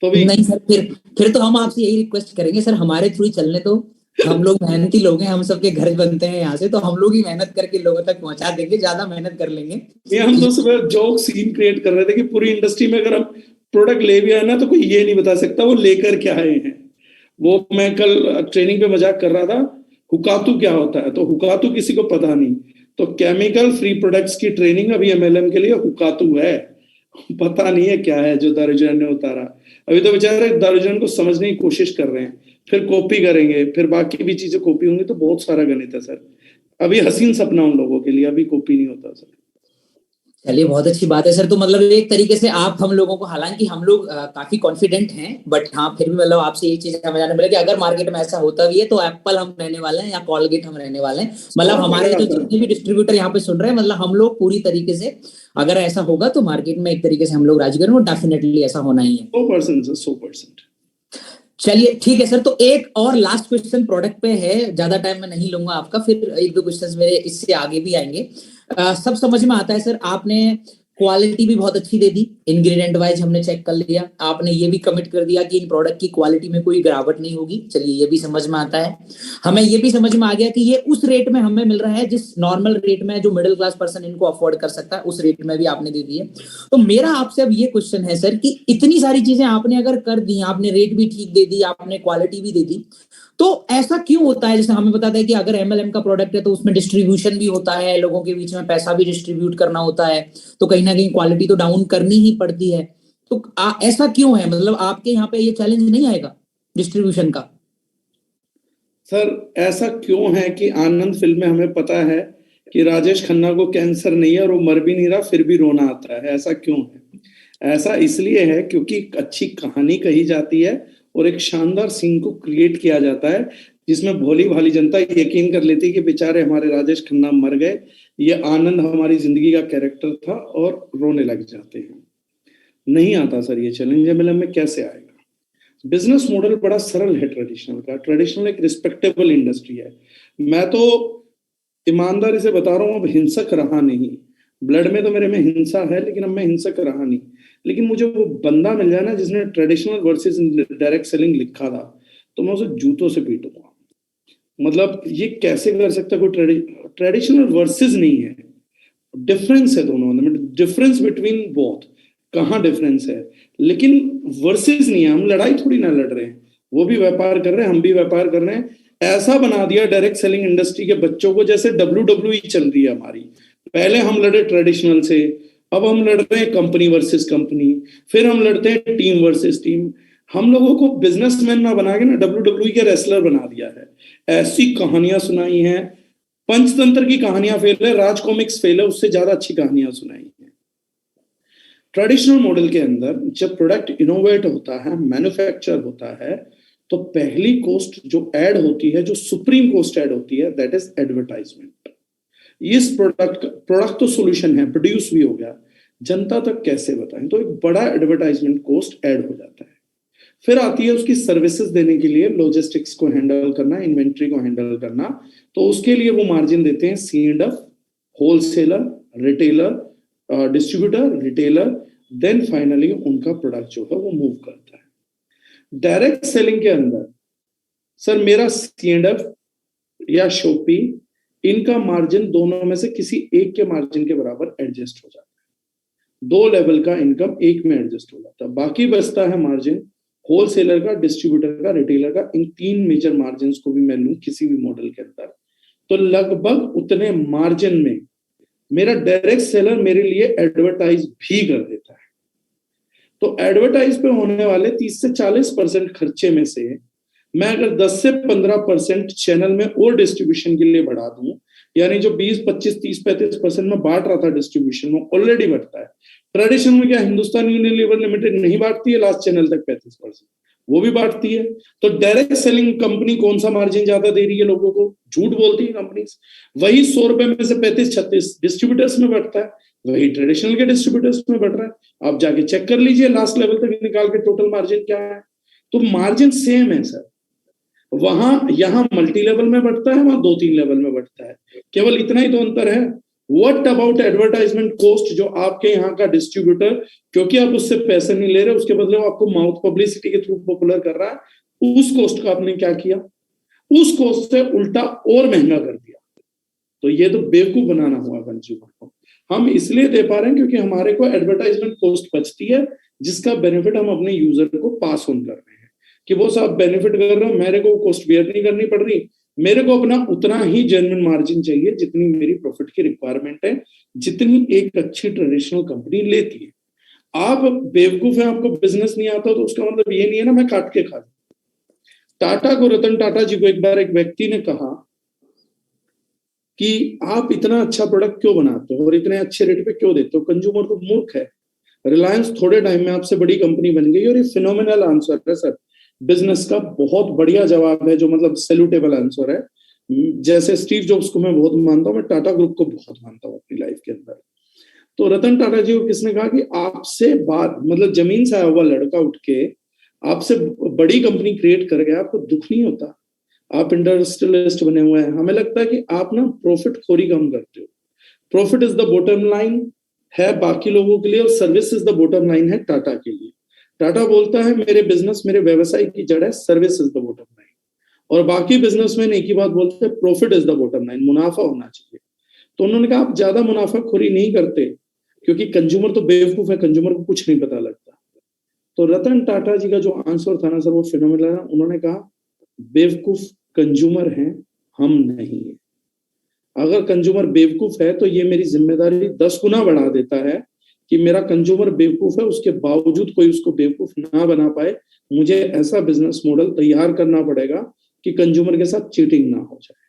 तो भी नहीं सर, फिर तो हम आपसे यही रिक्वेस्ट करेंगे सर, हमारे थ्रू ही चलने दो। हम लोग मेहनती लोग हैं, हम सबके घर बनते हैं यहाँ से, तो हम लोग ही मेहनत करके लोगों तक पहुंचा देंगे, ज्यादा मेहनत कर लेंगे। ये हम तो सुबह जोक सीन क्रिएट कर रहे थे कि पूरी इंडस्ट्री में अगर हम प्रोडक्ट ले भी आए ना तो कोई ये नहीं बता सकता वो लेकर क्या आए हैं। वो मैं कल ट्रेनिंग पे मजाक कर रहा था, हुकातू क्या होता है, तो हुकातू किसी को पता नहीं। तो केमिकल फ्री प्रोडक्ट्स की ट्रेनिंग अभी एमएलएम के लिए हुकातू है, पता नहीं है क्या है जो दारुजनाइन ने उतारा। अभी तो बेचारे दारुजनाइन को समझने की कोशिश कर रहे हैं, फिर कॉपी करेंगे, फिर बाकी भी चीजें कॉपी होंगी, तो बहुत सारा गणित है सर। अभी हसीन सपना उन लोगों के लिए, अभी कॉपी नहीं होता सर। चलिए बहुत अच्छी बात है सर। तो मतलब एक तरीके से आप हम लोगों को, हालांकि हम लोग काफी कॉन्फिडेंट हैं, बट हाँ फिर भी मतलब आपसे ये चीज हमें जानने मिला कि अगर मार्केट में ऐसा होता भी है तो एप्पल हम रहने वाले हैं या कॉलगेट हम रहने वाले हैं। मतलब हमारे जो जितने भी डिस्ट्रीब्यूटर यहाँ पे सुन रहे हैं, मतलब हम लोग पूरी तरीके से, अगर ऐसा होगा तो मार्केट में एक तरीके से हम लोग राज करेंगे, और डेफिनेटली ऐसा होना ही है। 100% 100%। चलिए ठीक है सर। तो एक और लास्ट क्वेश्चन प्रोडक्ट पे है, ज्यादा टाइम मैं नहीं लूंगा आपका, फिर 1-2 क्वेश्चंस मेरे इससे आगे भी आएंगे। सब समझ में आता है सर, आपने क्वालिटी भी बहुत अच्छी दे दी, इंग्रेडिएंट वाइज हमने चेक कर लिया, आपने ये भी कमिट कर दिया कि इन प्रोडक्ट की क्वालिटी में कोई गिरावट नहीं होगी, चलिए ये भी समझ में आता है। हमें ये भी समझ में आ गया कि ये उस रेट में हमें मिल रहा है जिस नॉर्मल रेट में जो मिडिल क्लास पर्सन इनको अफोर्ड कर सकता है, उस रेट में भी आपने दे दिए। तो मेरा आपसे अब ये क्वेश्चन है सर कि इतनी सारी चीजें आपने अगर कर दी, आपने रेट भी ठीक दे दी, आपने क्वालिटी भी दे दी, तो ऐसा क्यों होता है? जैसे हमें बताता है कि अगर एमएलएम का प्रोडक्ट है तो उसमें डिस्ट्रीब्यूशन भी होता है, लोगों के बीच में पैसा भी डिस्ट्रीब्यूट करना होता है, तो कहीं ना कहीं क्वालिटी तो डाउन करनी ही पड़ती है। तो ऐसा क्यों है? मतलब आपके यहाँ पे ये चैलेंज नहीं आएगा डिस्ट्रीब्यूशन का? सर ऐसा क्यों है कि आनंद फिल्म में हमें पता है कि राजेश खन्ना को कैंसर नहीं है और वो मर भी नहीं रहा, फिर भी रोना आता है, ऐसा क्यों है? ऐसा इसलिए है क्योंकि एक अच्छी कहानी कही जाती है और एक शानदार सीन को क्रिएट किया जाता है, जिसमें भोली भाली जनता यकीन कर लेती है कि बेचारे हमारे राजेश खन्ना मर गए, ये आनंद हमारी जिंदगी का कैरेक्टर था, और रोने लग जाते हैं। नहीं आता सर ये चैलेंज एमएलएम में कैसे आएगा? बिजनेस मॉडल बड़ा सरल है ट्रेडिशनल का। ट्रेडिशनल एक रिस्पेक्टेबल इंडस्ट्री है। मैं तो ईमानदारी से बता रहा हूँ, अब हिंसक रहा नहीं। ब्लड में तो मेरे में हिंसा है, लेकिन अब मैं हिंसक रहा नहीं। लेकिन मुझे वो बंदा मिल जाए ना जिसने ट्रेडिशनल वर्सेस डायरेक्ट सेलिंग लिखा था, तो मैं उसे जूतों से पीटूंगा। मतलब ये कैसे कर सकता है कोई? ट्रेडिशनल वर्सेस नहीं है, डिफरेंस है दोनों में, डिफरेंस बिटवीन बोथ। कहाँ डिफरेंस है? लेकिन वर्सेस नहीं है, हम लड़ाई थोड़ी ना लड़ रहे हैं, वो भी व्यापार कर रहे हैं, हम भी व्यापार कर रहे हैं। ऐसा बना दिया डायरेक्ट सेलिंग इंडस्ट्री के बच्चों को जैसे WWE चल रही है हमारी। पहले हम लड़े ट्रेडिशनल से, अब हम लड़ रहे हैं कंपनी वर्सेस कंपनी, फिर हम लड़ते हैं टीम वर्सेस टीम। हम लोगों को बिजनेसमैन ना बना के ना WWE के रेसलर बना दिया है। ऐसी कहानियां सुनाई हैं, पंचतंत्र की कहानियां फेल है, राज कॉमिक्स फेल है, उससे ज्यादा अच्छी कहानियां सुनाई है। ट्रेडिशनल मॉडल के अंदर जब प्रोडक्ट इनोवेट होता है, मैन्युफैक्चर होता है, तो पहली कॉस्ट जो ऐड होती है, जो सुप्रीम कॉस्ट ऐड होती है, दैट इज एडवर्टाइजमेंट। इस प्रोडक्ट तो सोल्यूशन है, प्रोड्यूस भी हो गया, जनता तक कैसे बताएं, तो एक बड़ा एडवर्टाइजमेंट कॉस्ट ऐड हो जाता है। फिर आती है उसकी सर्विसेज देने के लिए, लॉजिस्टिक्स को हैंडल करना, इन्वेंट्री को हैंडल करना, तो उसके लिए वो मार्जिन देते हैं C&F, wholesaler, retailer, distributor, retailer, then finally उनका प्रोडक्ट जो है वो मूव करता है। डायरेक्ट सेलिंग के अंदर सर मेरा C&F या शॉपी, इनका मार्जिन दोनों में से किसी एक के मार्जिन के बराबर एडजस्ट हो जाता है, 2 लेवल का इनकम एक में एडजस्ट हो जाता है। बाकी बचता है मार्जिन होलसेलर का, डिस्ट्रीब्यूटर का, रिटेलर का, इन 3 मेजर मार्जिन को भी मैं लूं किसी भी मॉडल के अंदर, तो लगभग उतने मार्जिन में मेरा डायरेक्ट सेलर मेरे लिए एडवर्टाइज भी कर देता है। तो एडवर्टाइज पे होने वाले 30 से 40% खर्चे में से मैं अगर 10 से 15% चैनल में और डिस्ट्रीब्यूशन के लिए बढ़ा दूं, यानी जो 20, 25, 30, 35% में बांट रहा था डिस्ट्रीब्यूशन में, ऑलरेडी बढ़ता है। ट्रेडिशनल में क्या हिंदुस्तान यूनिलीवर लिमिटेड नहीं बांटती है लास्ट चैनल तक 35%, वो भी बांटती है। तो डायरेक्ट सेलिंग कंपनी कौन सा मार्जिन ज्यादा दे रही है लोगों को? झूठ बोलती है कंपनी, वही 100 रुपए में से 35-36 डिस्ट्रीब्यूटर्स में बढ़ता है, वही ट्रेडिशनल के डिस्ट्रीब्यूटर्स में बढ़ रहा है। आप जाके चेक कर लीजिए लास्ट लेवल तक निकाल के टोटल मार्जिन क्या है, तो मार्जिन सेम है सर। वहां यहां मल्टी लेवल में बढ़ता है, वहां 2-3 लेवल में बढ़ता है, केवल इतना ही तो अंतर है। व्हाट अबाउट एडवर्टाइजमेंट कॉस्ट, जो आपके यहाँ का डिस्ट्रीब्यूटर, क्योंकि आप उससे पैसे नहीं ले रहे, उसके बदले वो आपको माउथ पब्लिसिटी के थ्रू पॉपुलर कर रहा है, उस कॉस्ट का आपने क्या किया, उस कॉस्ट से उल्टा और महंगा कर दिया। तो ये तो बेवकूफ बनाना हुआ कंज्यूमर को। हम इसलिए दे पा रहे हैं क्योंकि हमारे को एडवर्टाइजमेंट कॉस्ट बचती है, जिसका बेनिफिट हम अपने यूजर को पास ऑन कर रहे हैं कि वो साहब बेनिफिट कर रहे हो, मेरे को कॉस्ट बेयर नहीं करनी पड़ रही, मेरे को अपना उतना ही जेन्युइन मार्जिन चाहिए जितनी मेरी प्रॉफिट की रिक्वायरमेंट है, जितनी एक अच्छी ट्रेडिशनल कंपनी लेती है। आप बेवकूफ है, आपको बिजनेस नहीं आता, तो उसका मतलब ये नहीं है ना मैं काट के खा लूं। टाटा को, रतन टाटा जी को एक बार एक व्यक्ति ने कहा कि आप इतना अच्छा प्रोडक्ट क्यों बनाते हो और इतने अच्छे रेट पे क्यों देते हो, कंज्यूमर तो मूर्ख है। रिलायंस थोड़े टाइम में आपसे बड़ी कंपनी बन गई, और ये फिनोमिनल आंसर है सर, बिजनेस का बहुत बढ़िया जवाब है, जो मतलब सैल्यूटेबल आंसर है। जैसे स्टीव जॉब्स को मैं बहुत मानता हूँ, मैं टाटा ग्रुप को बहुत मानता हूँ अपनी लाइफ के अंदर। तो रतन टाटा जी को किसने कहा कि आपसे बात, मतलब जमीन से आया हुआ लड़का उठ के आपसे बड़ी कंपनी क्रिएट कर गया, आपको दुख नहीं होता? आप इंडस्ट्रियलिस्ट बने हुए हैं, हमें लगता है कि आप ना प्रॉफिट खोरी कम करते हो। Profit is the bottom line है बाकी लोगों के लिए, और service is the bottom line है टाटा के लिए। टाटा बोलता है मेरे बिजनेस, मेरे व्यवसाय की जड़ है service is the bottom line, और बाकी बिजनेसमैन एक ही बात बोलते हैं, profit is the bottom line, मुनाफा होना चाहिए। तो उन्होंने कहा आप ज्यादा मुनाफाखोरी नहीं करते, क्योंकि कंज्यूमर तो बेवकूफ है, कंज्यूमर को कुछ नहीं पता लगता। तो रतन टाटा जी का जो आंसर था ना सर, वो फिनोमिनल है। उन्होंने कहा बेवकूफ कंज्यूमर हैं, हम नहीं है। अगर कंज्यूमर बेवकूफ है तो ये मेरी जिम्मेदारी 10 गुना बढ़ा देता है कि मेरा कंज्यूमर बेवकूफ है, उसके बावजूद कोई उसको बेवकूफ ना बना पाए। मुझे ऐसा बिजनेस मॉडल तैयार करना पड़ेगा कि कंज्यूमर के साथ चीटिंग ना हो जाए।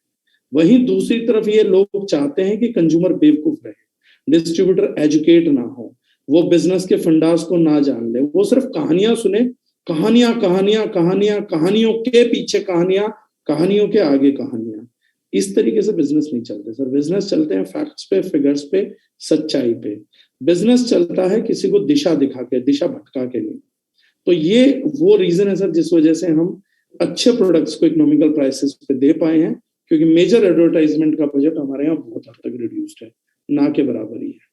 वहीं दूसरी तरफ ये लोग चाहते हैं कि कंज्यूमर बेवकूफ रहे, डिस्ट्रीब्यूटर एजुकेट ना हो, वो बिजनेस के फंडास को ना जान ले, वो सिर्फ कहानियां सुने, कहानियां कहानियां कहानियां, कहानियों के पीछे कहानियां, कहानियों के आगे कहानियां। इस तरीके से बिजनेस नहीं चलते सर। बिजनेस चलते हैं फैक्ट्स पे, फिगर्स पे, सच्चाई पे। बिजनेस चलता है किसी को दिशा दिखा के, दिशा भटका के नहीं। तो ये वो रीजन है सर जिस वजह से हम अच्छे प्रोडक्ट्स को इकोनॉमिकल प्राइसेस पे दे पाए हैं, क्योंकि मेजर एडवर्टाइजमेंट का बजट हमारे यहाँ बहुत हद तक रिड्यूस्ड है, ना के बराबर ही है।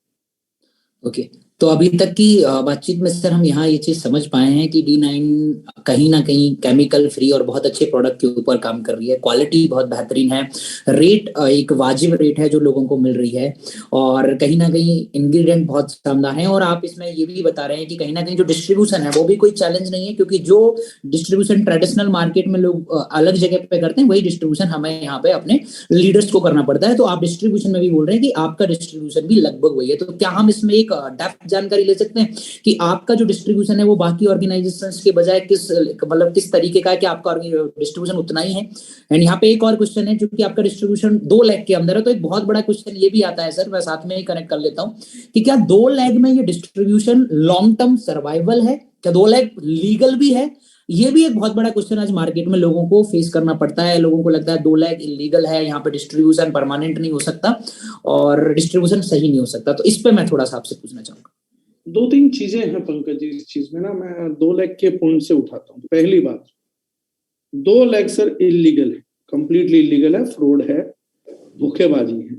ओके, तो अभी तक की बातचीत में सर हम यहाँ ये चीज समझ पाए हैं कि D9 कहीं ना कहीं केमिकल फ्री और बहुत अच्छे प्रोडक्ट के ऊपर काम कर रही है, क्वालिटी बहुत बेहतरीन है, रेट एक वाजिब रेट है जो लोगों को मिल रही है, और कहीं ना कहीं इंग्रेडिएंट बहुत शानदार है। और आप इसमें ये भी बता रहे हैं कि कहीं ना कहीं जो डिस्ट्रीब्यूशन है वो भी कोई चैलेंज नहीं है, क्योंकि जो डिस्ट्रीब्यूशन ट्रेडिशनल मार्केट में लोग अलग जगह पे करते हैं, वही डिस्ट्रीब्यूशन हमें यहाँ पे अपने लीडर्स को करना पड़ता है। तो आप डिस्ट्रीब्यूशन में भी बोल रहे हैं कि आपका डिस्ट्रीब्यूशन भी लगभग वही है। तो क्या हम इसमें एक डेप्थ जानकारी ले सकते हैं कि आपका जो डिस्ट्रीब्यूशन है वो बाकी ऑर्गेनाइजेशंस के बजाय किस तरीके का है, कि आपका डिस्ट्रीब्यूशन उतना ही है? एंड यहाँ पे एक और क्वेश्चन है, जो कि आपका डिस्ट्रीब्यूशन 2 लाख के अंदर है, तो एक बहुत बड़ा क्वेश्चन ये भी आता है सर, मैं साथ में ही कनेक्ट कर लेता हूँ, कि क्या 2 लाख में ये डिस्ट्रीब्यूशन लॉन्ग टर्म सर्वाइवल है? क्या 2 लाख लीगल भी है, ये भी एक बहुत बड़ा क्वेश्चन आज मार्केट में लोगों को फेस करना पड़ता है। लोगों को लगता है 2 लाख इलीगल है, यहाँ पे डिस्ट्रीब्यूशन परमानेंट नहीं हो सकता और डिस्ट्रीब्यूशन सही नहीं हो सकता। तो इस पे मैं थोड़ा सा आपसे पूछना चाहूंगा। 2-3 चीजें हैं पंकज जी इस चीज में ना, मैं 2 लाख के पॉइंट से उठाता हूँ। पहली बात, 2 लाख सर इलीगल है, कंप्लीटली इलीगल है, फ्रॉड है, धोखेबाजी है।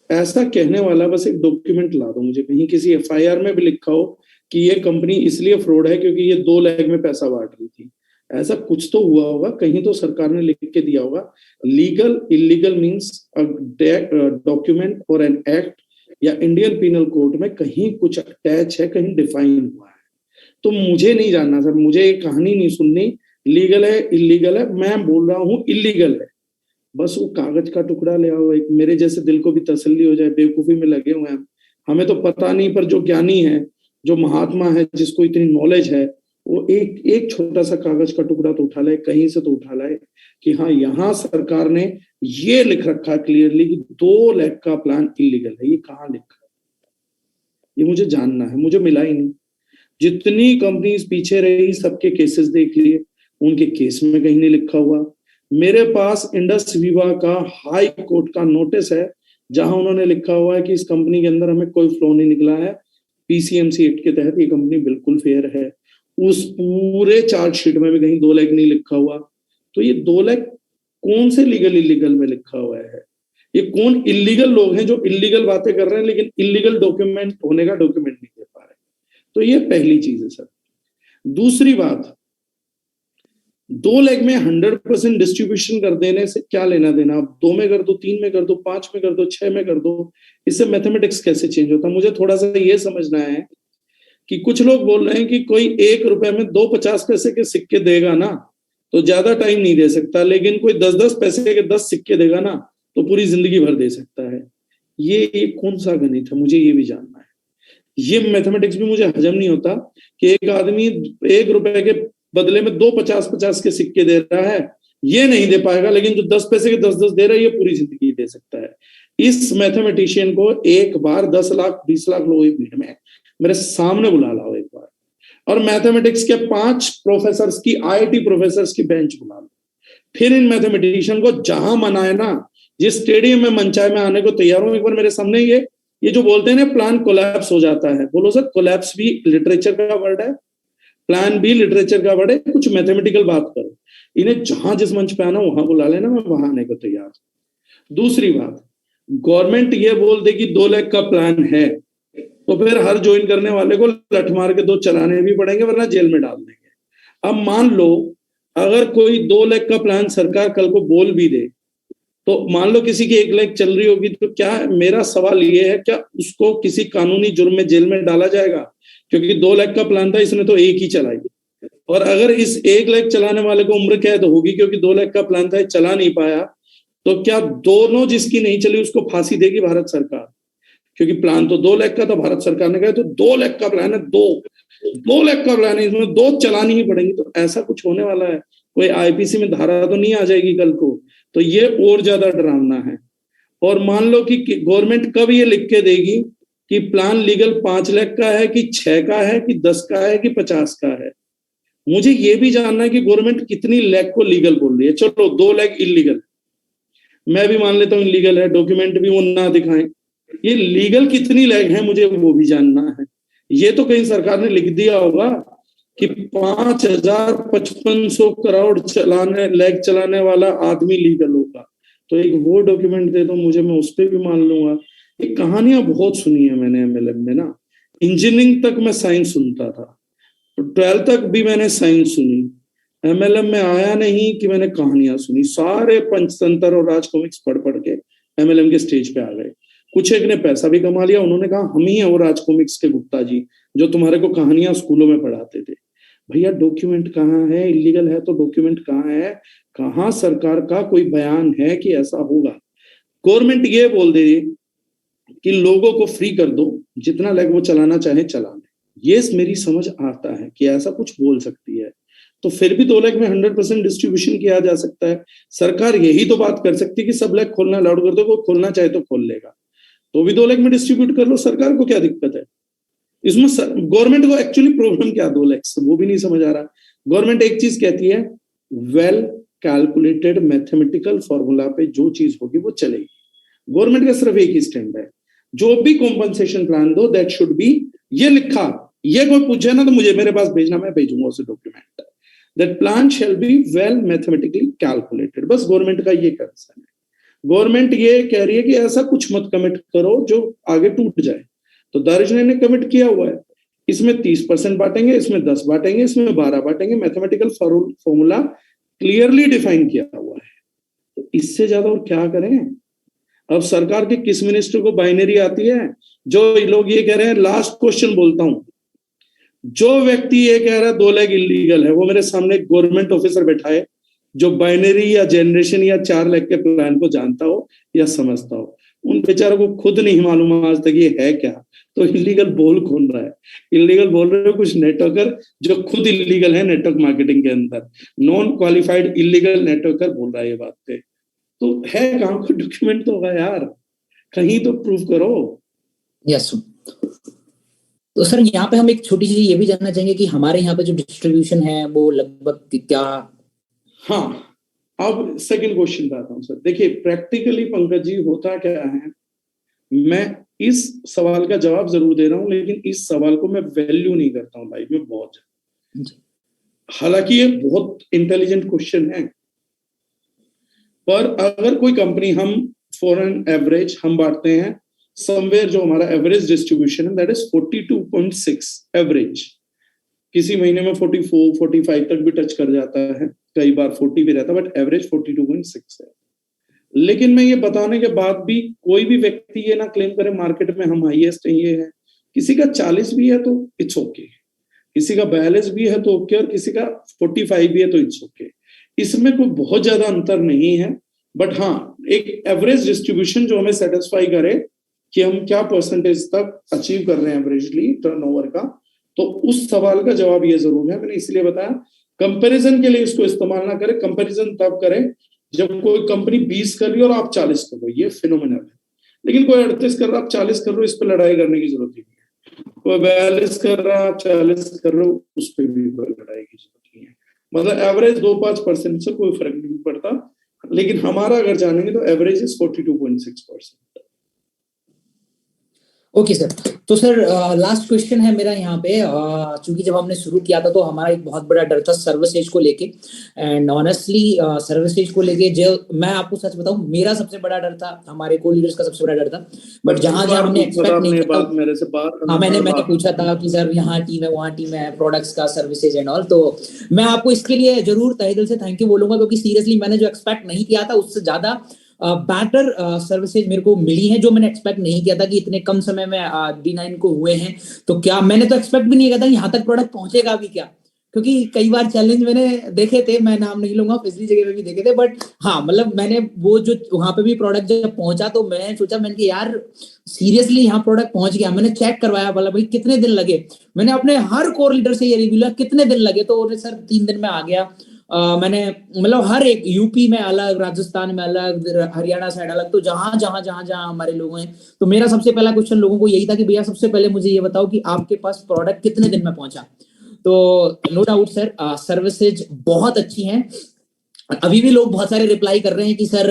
ऐसा कहने वाला बस एक डॉक्यूमेंट ला दो मुझे, कहीं किसी एफआईआर में भी लिखा हो कि ये कंपनी इसलिए फ्रॉड है क्योंकि ये 2 लाख में पैसा बांट रही थी। ऐसा कुछ तो हुआ होगा, कहीं तो सरकार ने लिख के दिया होगा। लीगल इलीगल मीन्स डॉक्यूमेंट और एन एक्ट या इंडियन पिनल कोड में कहीं कुछ अटैच है, कहीं डिफाइन हुआ है। तो मुझे नहीं जानना सर, मुझे ये कहानी नहीं सुननी लीगल है इलीगल है। मैं बोल रहा हूँ इलीगल है, बस वो कागज का टुकड़ा ले आओ, एक मेरे जैसे दिल को भी तसल्ली हो जाए। बेवकूफी में लगे हुए हैं, हमें तो पता नहीं, पर जो ज्ञानी है, जो महात्मा है, जिसको इतनी नॉलेज है, वो एक एक छोटा सा कागज का टुकड़ा तो उठा लाए, कहीं से तो उठा लाए कि हाँ यहाँ सरकार ने ये लिख रखा क्लियरली कि 2 लाख का प्लान इलीगल है। ये कहाँ लिखा है, ये मुझे जानना है, मुझे मिला ही नहीं। जितनी कंपनीज पीछे रही सबके केसेस देख लिए, उनके केस में कहीं नहीं लिखा हुआ। मेरे पास इंडस विवा का हाई कोर्ट का नोटिस है जहां उन्होंने लिखा हुआ है कि इस कंपनी के अंदर हमें कोई फ्लॉ नहीं निकला है, पीसीएमसी एक्ट के तहत ये कंपनी बिल्कुल फेयर है। उस पूरे चार्जशीट में भी कहीं 2 लाख नहीं लिखा हुआ। तो ये 2 लाख कौन से लीगल इलीगल में लिखा हुआ है? ये कौन इलीगल लोग हैं जो इलीगल बातें कर रहे हैं लेकिन इलीगल डॉक्यूमेंट होने का डॉक्यूमेंट नहीं दे पा रहे? तो ये पहली चीज है सर। दूसरी बात, 2 लाख में 100% डिस्ट्रीब्यूशन कर देने से क्या लेना देना? आप 2 में कर दो, 3 में कर दो, 5 में कर दो, 6 में कर दो, इससे मैथमेटिक्स कैसे चेंज होता है? मुझे थोड़ा सा ये समझना है कि कुछ लोग बोल रहे हैं कि कोई 1 रुपए में 2 50 पैसे के सिक्के देगा ना तो ज्यादा टाइम नहीं दे सकता, लेकिन कोई 10-10 पैसे के 10 सिक्के देगा ना तो पूरी जिंदगी भर दे सकता है। ये कौन सा गणित है? मुझे ये भी जानना है। ये मैथमेटिक्स भी मुझे हजम नहीं होता कि एक आदमी 1 रुपए के बदले में 2 50-50 के सिक्के दे रहा है, ये नहीं दे पाएगा, लेकिन जो 10 पैसे के 10-10 दे रहा है ये पूरी जिंदगी दे सकता है। इस मैथमेटिशियन को एक बार 10 लाख 20 लाख लोगों की भीड़ में मेरे सामने बुला लाओ एक बार, और मैथमेटिक्स के 5 प्रोफेसर की, आईआईटी प्रोफेसर की बेंच बुला लो। फिर इन मैथमेटिशियन को जहां मनाए ना, जिस स्टेडियम में मंचाए में आने को तैयार हूं। एक बार मेरे सामने ये जो बोलते हैं ना प्लान कोलैप्स हो जाता है, बोलो सर कोलैप्स भी लिटरेचर का वर्ड है, प्लान भी लिटरेचर का वर्ड है। कुछ मैथमेटिकल बात करो, इन्हें जहां जिस मंच पे आना वहां बुला लेना, मैं वहां आने को तैयार हूं। दूसरी बात, गवर्नमेंट ये बोल दे कि 2 लाख का प्लान है तो फिर हर ज्वाइन करने वाले को लठ मार के 2 चलाने भी पड़ेंगे वरना जेल में डाल देंगे। अब मान लो अगर कोई 2 लाख का प्लान सरकार कल को बोल भी दे, तो मान लो किसी की 1 लाख चल रही होगी, तो क्या, मेरा सवाल ये है, क्या उसको किसी कानूनी जुर्म में जेल में डाला जाएगा? क्योंकि 2 लाख का प्लान था, इसने तो 1 ही चलाई। और अगर इस 1 लाख चलाने वाले को उम्र कैद होगी क्योंकि 2 लाख का प्लान था, चला नहीं पाया, तो क्या दोनों जिसकी नहीं चली उसको फांसी देगी भारत सरकार? क्योंकि प्लान तो 2 लाख का था, भारत सरकार ने कहा तो 2 लाख का प्लान है, 2 लाख का प्लान है, इसमें 2 चलानी ही पड़ेंगी। तो ऐसा कुछ होने वाला है? कोई आईपीसी में धारा तो नहीं आ जाएगी कल को? तो ये और ज्यादा डरावना है। और मान लो कि गवर्नमेंट कब ये लिख के देगी कि प्लान लीगल 5 लाख का है कि 6 का है कि 10 का है कि 50 का है? मुझे ये भी जानना है कि गवर्नमेंट कितनी लाख को लीगल बोल रही है। चलो 2 लाख इलीगल, मैं भी मान लेता हूँ इलीगल है, डॉक्यूमेंट भी वो ना दिखाएं, ये लीगल कितनी लाख है मुझे वो भी जानना है। ये तो कहीं सरकार ने लिख दिया होगा कि 5,5500 करोड़ लाख चलाने वाला आदमी लीगल होगा, तो एक वो डॉक्यूमेंट दे दो मुझे, मैं उस पर भी मान लूंगा। ये कहानियां बहुत सुनी है मैंने एमएलएम में ना, इंजीनियरिंग तक मैं साइंस सुनता था, 12th तक भी मैंने साइंस सुनी, एमएलएम में आया नहीं कि मैंने कहानियां सुनी। सारे पंचतंत्र और राज कॉमिक्स पढ़ पढ़ के एमएलएम के स्टेज पे आ गए। कुछ एक ने पैसा भी कमा लिया, उन्होंने कहा हम ही हैं वो राज कॉमिक्स के गुप्ता जी जो तुम्हारे को कहानियां स्कूलों में पढ़ाते थे। भैया डॉक्यूमेंट कहाँ है? इलीगल है तो डॉक्यूमेंट कहाँ है? कहाँ सरकार का कोई बयान है कि ऐसा होगा? गवर्नमेंट ये बोल दे कि लोगों को फ्री कर दो, जितना लाइक वो चलाना चाहे चला ले, ये मेरी समझ आता है कि ऐसा कुछ बोल सकती है, तो फिर भी 2 लाख में 100% डिस्ट्रीब्यूशन किया जा सकता है। सरकार यही तो बात कर सकती है कि सब लाख खोलना अलाउड कर दो, कोई खोलना चाहे तो खोल लेगा, तो भी 2 लाख में डिस्ट्रीब्यूट कर लो, सरकार को क्या दिक्कत है? इसमें गवर्नमेंट को एक्चुअली प्रॉब्लम क्या 2 लाख से, वो भी नहीं समझ आ रहा। गवर्नमेंट एक चीज कहती है, वेल कैलकुलेटेड मैथमेटिकल फॉर्मूला पे जो चीज होगी वो चलेगी। गवर्नमेंट का सिर्फ एक ही स्टैंड है, जो भी कॉम्पनसेशन प्लान दो दैट शुड बी, ये लिखा, ये कोई पूछे ना तो मुझे मेरे पास भेजना, मैं भेजूंगा उसे document, that plan shall be well mathematically calculated. बस गवर्नमेंट का ये कंसर्न है। गवर्नमेंट ये कह रही है कि ऐसा कुछ मत कमिट करो जो आगे टूट जाए। तो दारुजने ने कमिट किया हुआ है, इसमें 30% बांटेंगे, इसमें 10 बांटेंगे, इसमें 12 बांटेंगे, मैथमेटिकल फॉर्मूला क्लियरली डिफाइन किया हुआ है। तो इससे ज्यादा और क्या करें। अब सरकार के किस मिनिस्टर को बाइनरी आती है? जो लोग ये कह रहे हैं, लास्ट क्वेश्चन बोलता हूं, जो व्यक्ति ये कह रहा है 2 लाख इलीगल है, वो मेरे सामने गवर्नमेंट ऑफिसर बैठा है जो बाइनरी या जनरेशन या 4 लाख के प्लान को जानता हो या समझता हो। उन बेचारों को खुद नहीं मालूम आज तक ये है क्या, तो इलीगल बोल कौन रहा है? इलीगल बोल रहे हो कुछ नेटवर्कर जो खुद इलीगल है नेटवर्क मार्केटिंग के अंदर, नॉन क्वालिफाइड इलीगल नेटवर्कर बोल रहा है ये बात पे। तो है कहां को डॉक्यूमेंट तो होगा यार, कहीं तो प्रूव करो। यस तो सर यहाँ पे हम एक छोटी सी ये भी जानना चाहेंगे कि हमारे यहाँ पे जो डिस्ट्रीब्यूशन है वो लगभग क्या? हाँ, अब सेकंड क्वेश्चन पे आता हूँ सर। देखिए प्रैक्टिकली पंकज जी होता क्या है, मैं इस सवाल का जवाब जरूर दे रहा हूँ, लेकिन इस सवाल को मैं वैल्यू नहीं करता हूँ लाइफ में बहुत ज्यादा। हालांकि ये बहुत इंटेलिजेंट क्वेश्चन है, पर अगर कोई कंपनी, हम फॉर एन एवरेज हम बांटते हैं समवेयर, जो हमारा एवरेज डिस्ट्रीब्यूशन है दैट इज 42.6 एवरेज। किसी महीने में 44, 45 तक भी टच कर जाता है, कई बार 40 भी रहता है, बट एवरेज 42.6 है। लेकिन मैं ये बताने के बाद भी कोई भी व्यक्ति ये ना क्लेम करे मार्केट में हम हाईएस्ट है, ये है। किसी का 40 भी है तो इट्स ओके, किसी का 42 भी है तो ओके, और किसी का 45 भी है तो इट्स ओके। इसमें कोई बहुत ज्यादा अंतर नहीं है, बट हाँ एक एवरेज डिस्ट्रीब्यूशन जो हमें सेटिस्फाई करे कि हम क्या परसेंटेज तक अचीव कर रहे हैं एवरेजली टर्नओवर का, तो उस सवाल का जवाब ये जरूर है। मैंने इसलिए बताया कंपैरिजन के लिए इसको इस्तेमाल ना करें, कंपैरिजन तब करें जब कोई कंपनी 20 कर रही है और आप 40 कर रहे हो, ये फिनोमिनल है। लेकिन कोई 38 कर रहा है, आप 40 कर रहे हो, इस पर लड़ाई करने की जरूरत नहीं है। कोई 42 कर रहा है, आप 40 कर रहे हो, उस पर भी कोई लड़ाई की जरूरत नहीं है। मतलब एवरेज 2-5% से कोई फर्क नहीं पड़ता, लेकिन हमारा अगर जानेंगे तो एवरेज इज 42.6%। ओके सर, तो सर लास्ट क्वेश्चन है मेरा यहाँ पे। चूंकि जब हमने शुरू किया था तो हमारा एक बहुत बड़ा डर था सर्विसेज को लेके, एंड ऑनेस्टली सर्विसेज को लेके जो मैं आपको सच बताऊं, मेरा सबसे बड़ा डर था, हमारे को लीडर्स का सबसे बड़ा डर था। बट जहां जहां हमने एक्सपेक्ट नहीं किया, मेरे से बात, हाँ मैंने पूछा था कि सर यहाँ टीम है, वहाँ टीम है, प्रोडक्ट्स का, सर्विसेज एंड ऑल, तो मैं आपको इसके लिए जरूर तहे दिल से थैंक यू बोलूंगा, क्योंकि सीरियसली मैंने जो एक्सपेक्ट नहीं किया था उससे ज्यादा बेटर सर्विसेज मेरे को मिली है, जो मैंने एक्सपेक्ट नहीं किया था कि इतने कम समय में D9 को हुए हैं। तो क्या मैंने तो एक्सपेक्ट भी नहीं किया था यहाँ तक प्रोडक्ट पहुंचेगा भी क्या, क्योंकि कई बार चैलेंज मैंने देखे थे, मैं नाम नहीं लूंगा, पिछली जगह पे भी देखे थे, बट हाँ मतलब मैंने वो जो वहां पे भी प्रोडक्ट जब पहुंचा तो मैं सोचा, मैंने कि यार सीरियसली यहाँ प्रोडक्ट पहुंच गया। मैंने चेक करवाया, बोला भाई कितने दिन लगे, मैंने अपने हर कोर लीडर से ये रिव्यू लिया कितने दिन लगे, तो उन्हें सर 3 दिन में आ गया। मैंने मतलब हर एक यूपी में अलग, राजस्थान में अलग, हरियाणा साइड अलग, तो जहां जहां जहां जहां हमारे लोग हैं, तो मेरा सबसे पहला क्वेश्चन लोगों को यही था कि भैया सबसे पहले मुझे ये बताओ कि आपके पास प्रोडक्ट कितने दिन में पहुंचा। तो नो डाउट सर सर्विसेज बहुत अच्छी हैं। अभी भी लोग बहुत सारे रिप्लाई कर रहे हैं कि सर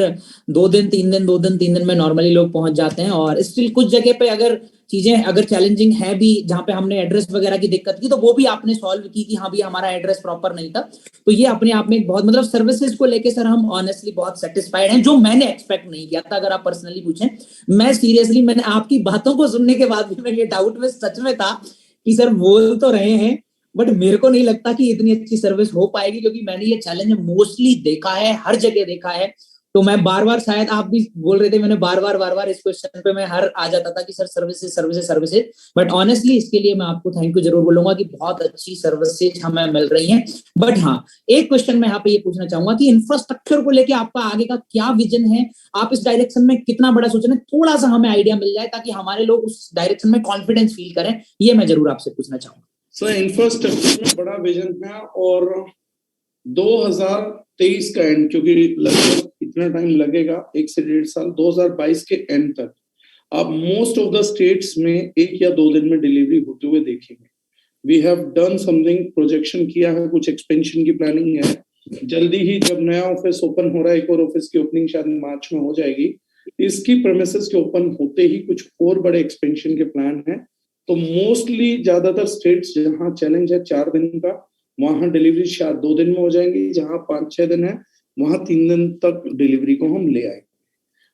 2 दिन 3 दिन 2 दिन 3 दिन में नॉर्मली लोग पहुंच जाते हैं, और स्टिल कुछ जगह पे अगर चीजें अगर चैलेंजिंग है भी, जहां पे हमने एड्रेस वगैरह की दिक्कत की, तो वो भी आपने सॉल्व की कि हाँ भी हमारा एड्रेस प्रॉपर नहीं था। तो ये अपने आप में एक बहुत मतलब सर्विसेज को लेके सर हम ऑनेस्टली बहुत सेटिस्फाइड हैं, जो मैंने एक्सपेक्ट नहीं किया था। अगर आप पर्सनली पूछें, मैं सीरियसली मैंने आपकी बातों को सुनने के बाद भी मैं ये डाउट में सच में था कि सर बोल तो रहे हैं, बट मेरे को नहीं लगता कि इतनी अच्छी सर्विस हो पाएगी, क्योंकि मैंने ये चैलेंज मोस्टली देखा है, हर जगह देखा है। तो मैं बार बार, शायद आप भी बोल रहे थे, मैंने बार बार इस क्वेश्चन पे मैं हर आ जाता था कि sir services services services, but honestly इसके लिए मैं आपको थैंक यू जरूर बोलूंगा कि बहुत अच्छी सर्विसेज हमें मिल रही हैं। बट हाँ, एक क्वेश्चन मैं यहाँ पे ये पूछना चाहूंगा कि इंफ्रास्ट्रक्चर को लेके आपका आगे का क्या विजन है, आप इस डायरेक्शन में कितना बड़ा सोच रहे हैं, थोड़ा सा हमें आइडिया मिल जाए ताकि हमारे लोग उस डायरेक्शन में कॉन्फिडेंस फील करें, ये मैं जरूर आपसे पूछना चाहूंगा। सो इंफ्रास्ट्रक्चर में बड़ा विजन है, और 2023 का एंड, क्योंकि लगभग इतना टाइम लगेगा, 1 से 1.5 साल, 2022 के एंड तक आप मोस्ट ऑफ द स्टेट्स में 1 या 2 दिन में डिलीवरी होते हुए देखेंगे। We have done something, projection किया है, कुछ एक्सपेंशन की प्लानिंग है। जल्दी ही जब नया ऑफिस ओपन हो रहा है, एक और ऑफिस की ओपनिंग शायद मार्च में हो जाएगी, इसकी प्रेमिसेस के ओपन होते ही कुछ और बड़े एक्सपेंशन के प्लान है। तो मोस्टली ज्यादातर स्टेट्स जहां चैलेंज है 4 दिन का, वहां डिलीवरी शायद 2 दिन में हो जाएंगी। जहां 5-6 दिन है वहां 3 दिन तक डिलीवरी को हम ले आएंगे।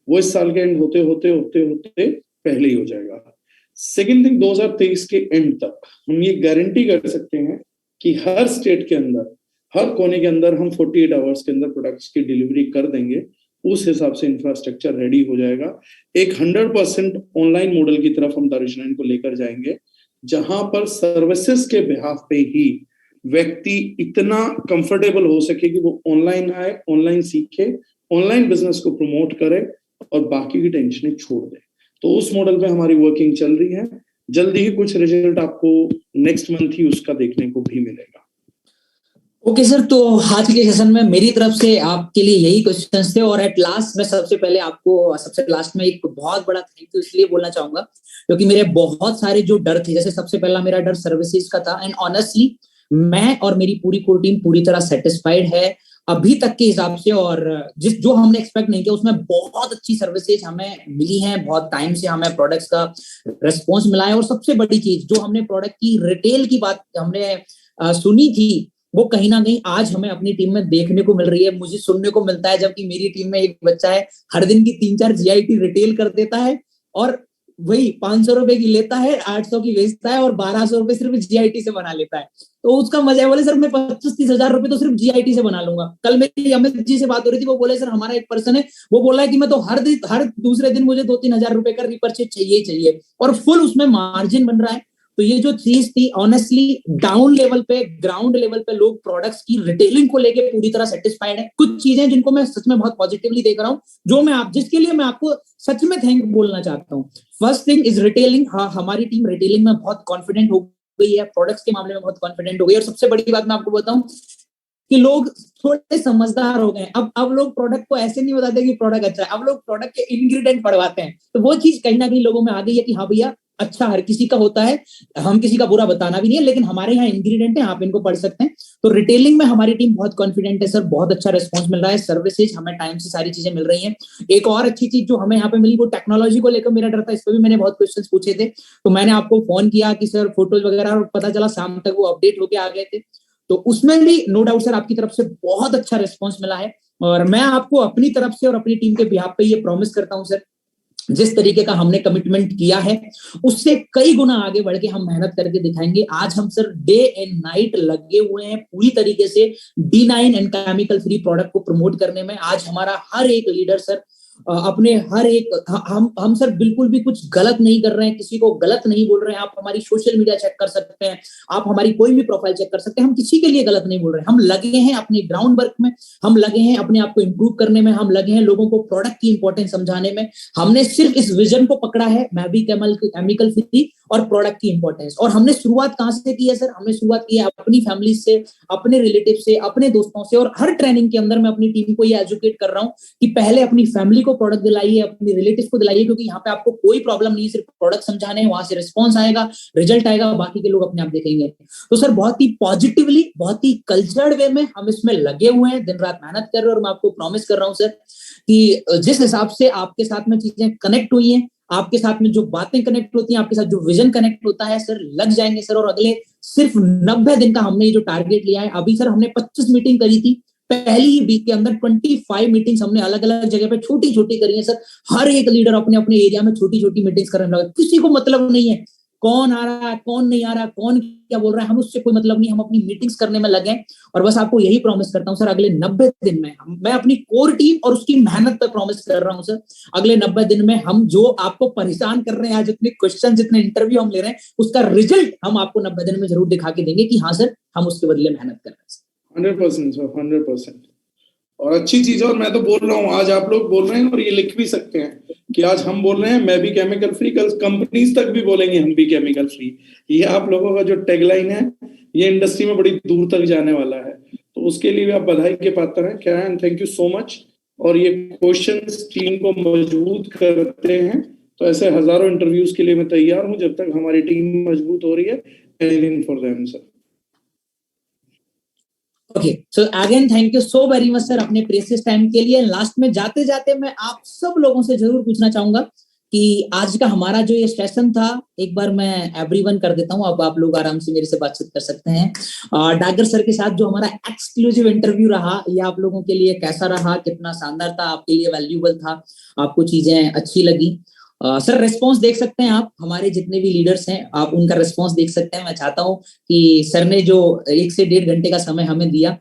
वो इस साल के एंड होते होते होते होते पहले ही हो जाएगा। सेकेंड थिंग, 2023 के एंड तक हम ये गारंटी कर सकते हैं कि हर स्टेट के अंदर, हर कोने के अंदर हम 48 आवर्स के अंदर प्रोडक्ट्स की डिलीवरी कर देंगे। उस हिसाब से इंफ्रास्ट्रक्चर रेडी हो जाएगा। एक 100% ऑनलाइन मॉडल की तरफ हम दारुशनाइन को लेकर जाएंगे, जहां पर सर्विसेज के बिहाफ पे ही व्यक्ति इतना कंफर्टेबल हो सके कि वो ऑनलाइन आए, ऑनलाइन सीखे, ऑनलाइन बिजनेस को प्रमोट करे और बाकी की टेंशनें छोड़ दे। तो उस मॉडल पे हमारी वर्किंग चल रही है। जल्दी ही कुछ रिजल्ट आपको नेक्स्ट मंथ ही उसका देखने को भी मिलेगा। ओके सर, तो आज के सेशन में मेरी तरफ से आपके लिए यही क्वेश्चंस थे। और एट लास्ट मैं सबसे पहले आपको सबसे लास्ट में एक बहुत बड़ा थैंक यू इसलिए बोलना चाहूंगा क्योंकि मेरे बहुत सारे जो डर थे, जैसे सबसे पहला मेरा डर सर्विसेज का था, एंड ऑनेस्टली मैं और मेरी पूरी कोर टीम पूरी तरह सेटिस्फाइड है अभी तक के हिसाब से। और जो हमने एक्सपेक्ट नहीं किया उसमें बहुत अच्छी सर्विसेज हमें मिली हैं। बहुत टाइम से हमें प्रोडक्ट्स का रेस्पॉन्स मिला है। और सबसे बड़ी चीज जो हमने प्रोडक्ट की रिटेल की बात हमने सुनी थी, वो कहीं ना कहीं आज हमें अपनी टीम में देखने को मिल रही है, मुझे सुनने को मिलता है। जबकि मेरी टीम में एक बच्चा है, हर दिन की 3-4 GIT रिटेल कर देता है और वही 500 रुपए की लेता है, 800 की बेचता है और 1200 रुपए सिर्फ GIT से बना लेता है। तो उसका मजा है, बोले सर मैं 25-30 हजार रुपए तो सिर्फ GIT से बना लूंगा। कल मेरी अमित जी से बात हो रही थी, वो बोले सर हमारा एक पर्सन है, वो बोला है कि मैं तो हर दूसरे दिन मुझे 2-3 हजार रुपए का रिपर्चेज चाहिए और फुल उसमें मार्जिन बन रहा है। तो ये जो चीज थी ऑनेस्टली डाउन लेवल पे, ग्राउंड लेवल पे लोग प्रोडक्ट्स की रिटेलिंग को लेके पूरी तरह सेटिस्फाइड है। कुछ चीजें जिनको मैं सच में बहुत पॉजिटिवली देख रहा हूँ, जो मैं जिसके लिए मैं आपको सच में थैंक बोलना चाहता हूँ। First thing is retailing. हाँ, हमारी टीम रिटेलिंग में बहुत कॉन्फिडेंट हो गई है, प्रोडक्ट्स के मामले में बहुत कॉन्फिडेंट हो गई। और सबसे बड़ी बात मैं आपको बताऊं कि लोग थोड़े समझदार हो गए। अब लोग प्रोडक्ट को ऐसे नहीं बताते कि प्रोडक्ट अच्छा है, अब लोग प्रोडक्ट के इंग्रेडिएंट पढ़वाते हैं। तो वो चीज कहीं ना कहीं लोगों में आ गई है कि हाँ भैया, अच्छा हर किसी का होता है, हम किसी का बुरा बताना भी नहीं है, लेकिन हमारे यहाँ इंग्रेडिएंट है, आप इनको पढ़ सकते हैं। तो रिटेलिंग में हमारी टीम बहुत कॉन्फिडेंट है सर, बहुत अच्छा रिस्पॉन्स मिल रहा है, सर्विसेज हमें टाइम से सारी चीजें मिल रही हैं। एक और अच्छी चीज जो हमें यहाँ पे मिली वो टेक्नोलॉजी को लेकर मेरा डर था, इस पर भी मैंने बहुत क्वेश्चन पूछे थे। तो मैंने आपको फोन किया कि सर फोटोज वगैरह, और पता चला शाम तक वो अपडेट होके आ गए थे। तो उसमें भी नो डाउट सर आपकी तरफ से बहुत अच्छा रिस्पॉन्स मिला है। और मैं आपको अपनी तरफ से और अपनी टीम के बिहाफ पे ये प्रॉमिस करता हूं सर, जिस तरीके का हमने कमिटमेंट किया है उससे कई गुना आगे बढ़ के हम मेहनत करके दिखाएंगे। आज हम सर डे एंड नाइट लगे हुए हैं पूरी तरीके से D9 and chemical free product को प्रमोट करने में। आज हमारा हर एक लीडर सर अपने हर एक, हम सर बिल्कुल भी कुछ गलत नहीं कर रहे हैं, किसी को गलत नहीं बोल रहे हैं। आप हमारी सोशल मीडिया चेक कर सकते हैं, आप हमारी कोई भी प्रोफाइल चेक कर सकते हैं, हम किसी के लिए गलत नहीं बोल रहे हैं। हम लगे हैं अपने ग्राउंड वर्क में, हम लगे हैं अपने आप को इंप्रूव करने में, हम लगे हैं लोगों को प्रोडक्ट की इंपॉर्टेंस समझाने में। हमने सिर्फ इस विजन को पकड़ा है, मैं भी केमिकल फ्री और प्रोडक्ट की इंपॉर्टेंस। और हमने शुरुआत कहां से की है सर? हमने शुरुआत की है अपनी फैमिली से, अपने रिलेटिव से, अपने दोस्तों से। और हर ट्रेनिंग के अंदर मैं अपनी टीम को ये एजुकेट कर रहा हूँ कि पहले अपनी फैमिली को प्रोडक्ट दिलाइए, अपनी रिलेटिव को दिलाइए, क्योंकि यहाँ पे आपको कोई प्रॉब्लम नहीं है, सिर्फ प्रोडक्ट समझाने, वहां से रिस्पॉन्स आएगा, रिजल्ट आएगा, बाकी के लोग अपने आप देखेंगे। तो सर बहुत ही पॉजिटिवली, बहुत ही कल्चर्ड वे में हम इसमें लगे हुए हैं, दिन रात मेहनत कर रहे हैं। और मैं आपको प्रॉमिस कर रहा हूँ सर कि जिस हिसाब से आपके साथ में चीजें कनेक्ट हुई हैं, आपके साथ में जो बातें कनेक्ट होती हैं, आपके साथ जो विजन कनेक्ट होता है सर, लग जाएंगे सर। और अगले सिर्फ 90 दिन का हमने जो टारगेट लिया है, अभी सर हमने 25 मीटिंग करी थी, पहली ही वीक के अंदर 25 मीटिंग्स हमने अलग अलग जगह पे छोटी छोटी करी है सर। हर एक लीडर अपने अपने एरिया में छोटी छोटी मीटिंग्स करने लगा। किसी को मतलब नहीं है कौन आ रहा है, कौन नहीं आ रहा, कौन क्या बोल रहा है, हम उससे कोई मतलब नहीं, हम अपनी मीटिंग्स करने में लगे। और बस आपको यही प्रॉमिस करता हूं सर, अगले 90 दिन में मैं अपनी कोर टीम और उसकी मेहनत पर प्रॉमिस कर रहा हूं सर, अगले 90 दिन में हम जो आपको परेशान कर रहे हैं, आज इतने क्वेश्चन, जितने इंटरव्यू हम ले रहे हैं, उसका रिजल्ट हम आपको 90 दिन में जरूर दिखा के देंगे कि हाँ सर हम उसके बदले मेहनत कर रहे हैं। 100% सर, 100%। और अच्छी चीज है। और मैं तो बोल रहा हूँ, आज आप लोग बोल रहे हैं और ये लिख भी सकते हैं कि आज हम बोल रहे हैं मैं भी केमिकल फ्री, कल कंपनीज तक भी बोलेंगे हम भी केमिकल फ्री। ये आप लोगों का जो टैगलाइन है, ये इंडस्ट्री में बड़ी दूर तक जाने वाला है। तो उसके लिए भी आप बधाई के पात्र हैं, क्या है, थैंक यू सो मच। और ये क्वेश्चंस टीम को मजबूत करते हैं तो ऐसे हजारों इंटरव्यूज के लिए मैं तैयार हूं जब तक हमारी टीम मजबूत हो रही है। Anything for them sir. Okay, so again thank you so very much sir अपने प्रेशियस टाइम के लिए। लास्ट में जाते जाते मैं आप सब लोगों से जरूर पूछना चाहूंगा कि आज का हमारा जो ये सेशन था, एक बार मैं एवरीवन कर देता हूं, अब आप लोग आराम से मेरे से बातचीत कर सकते हैं। डागर सर के साथ जो हमारा एक्सक्लूसिव इंटरव्यू रहा, ये आप लोगों के लिए कैसा रहा, कितना शानदार था, आपके लिए वैल्यूबल था, आपको चीजें अच्छी लगी? सर रिस्पॉन्स देख सकते हैं आप, हमारे जितने भी लीडर्स हैं आप उनका रिस्पॉन्स देख सकते हैं। मैं चाहता हूं कि सर ने जो 1 से 1.5 घंटे का समय हमें दिया,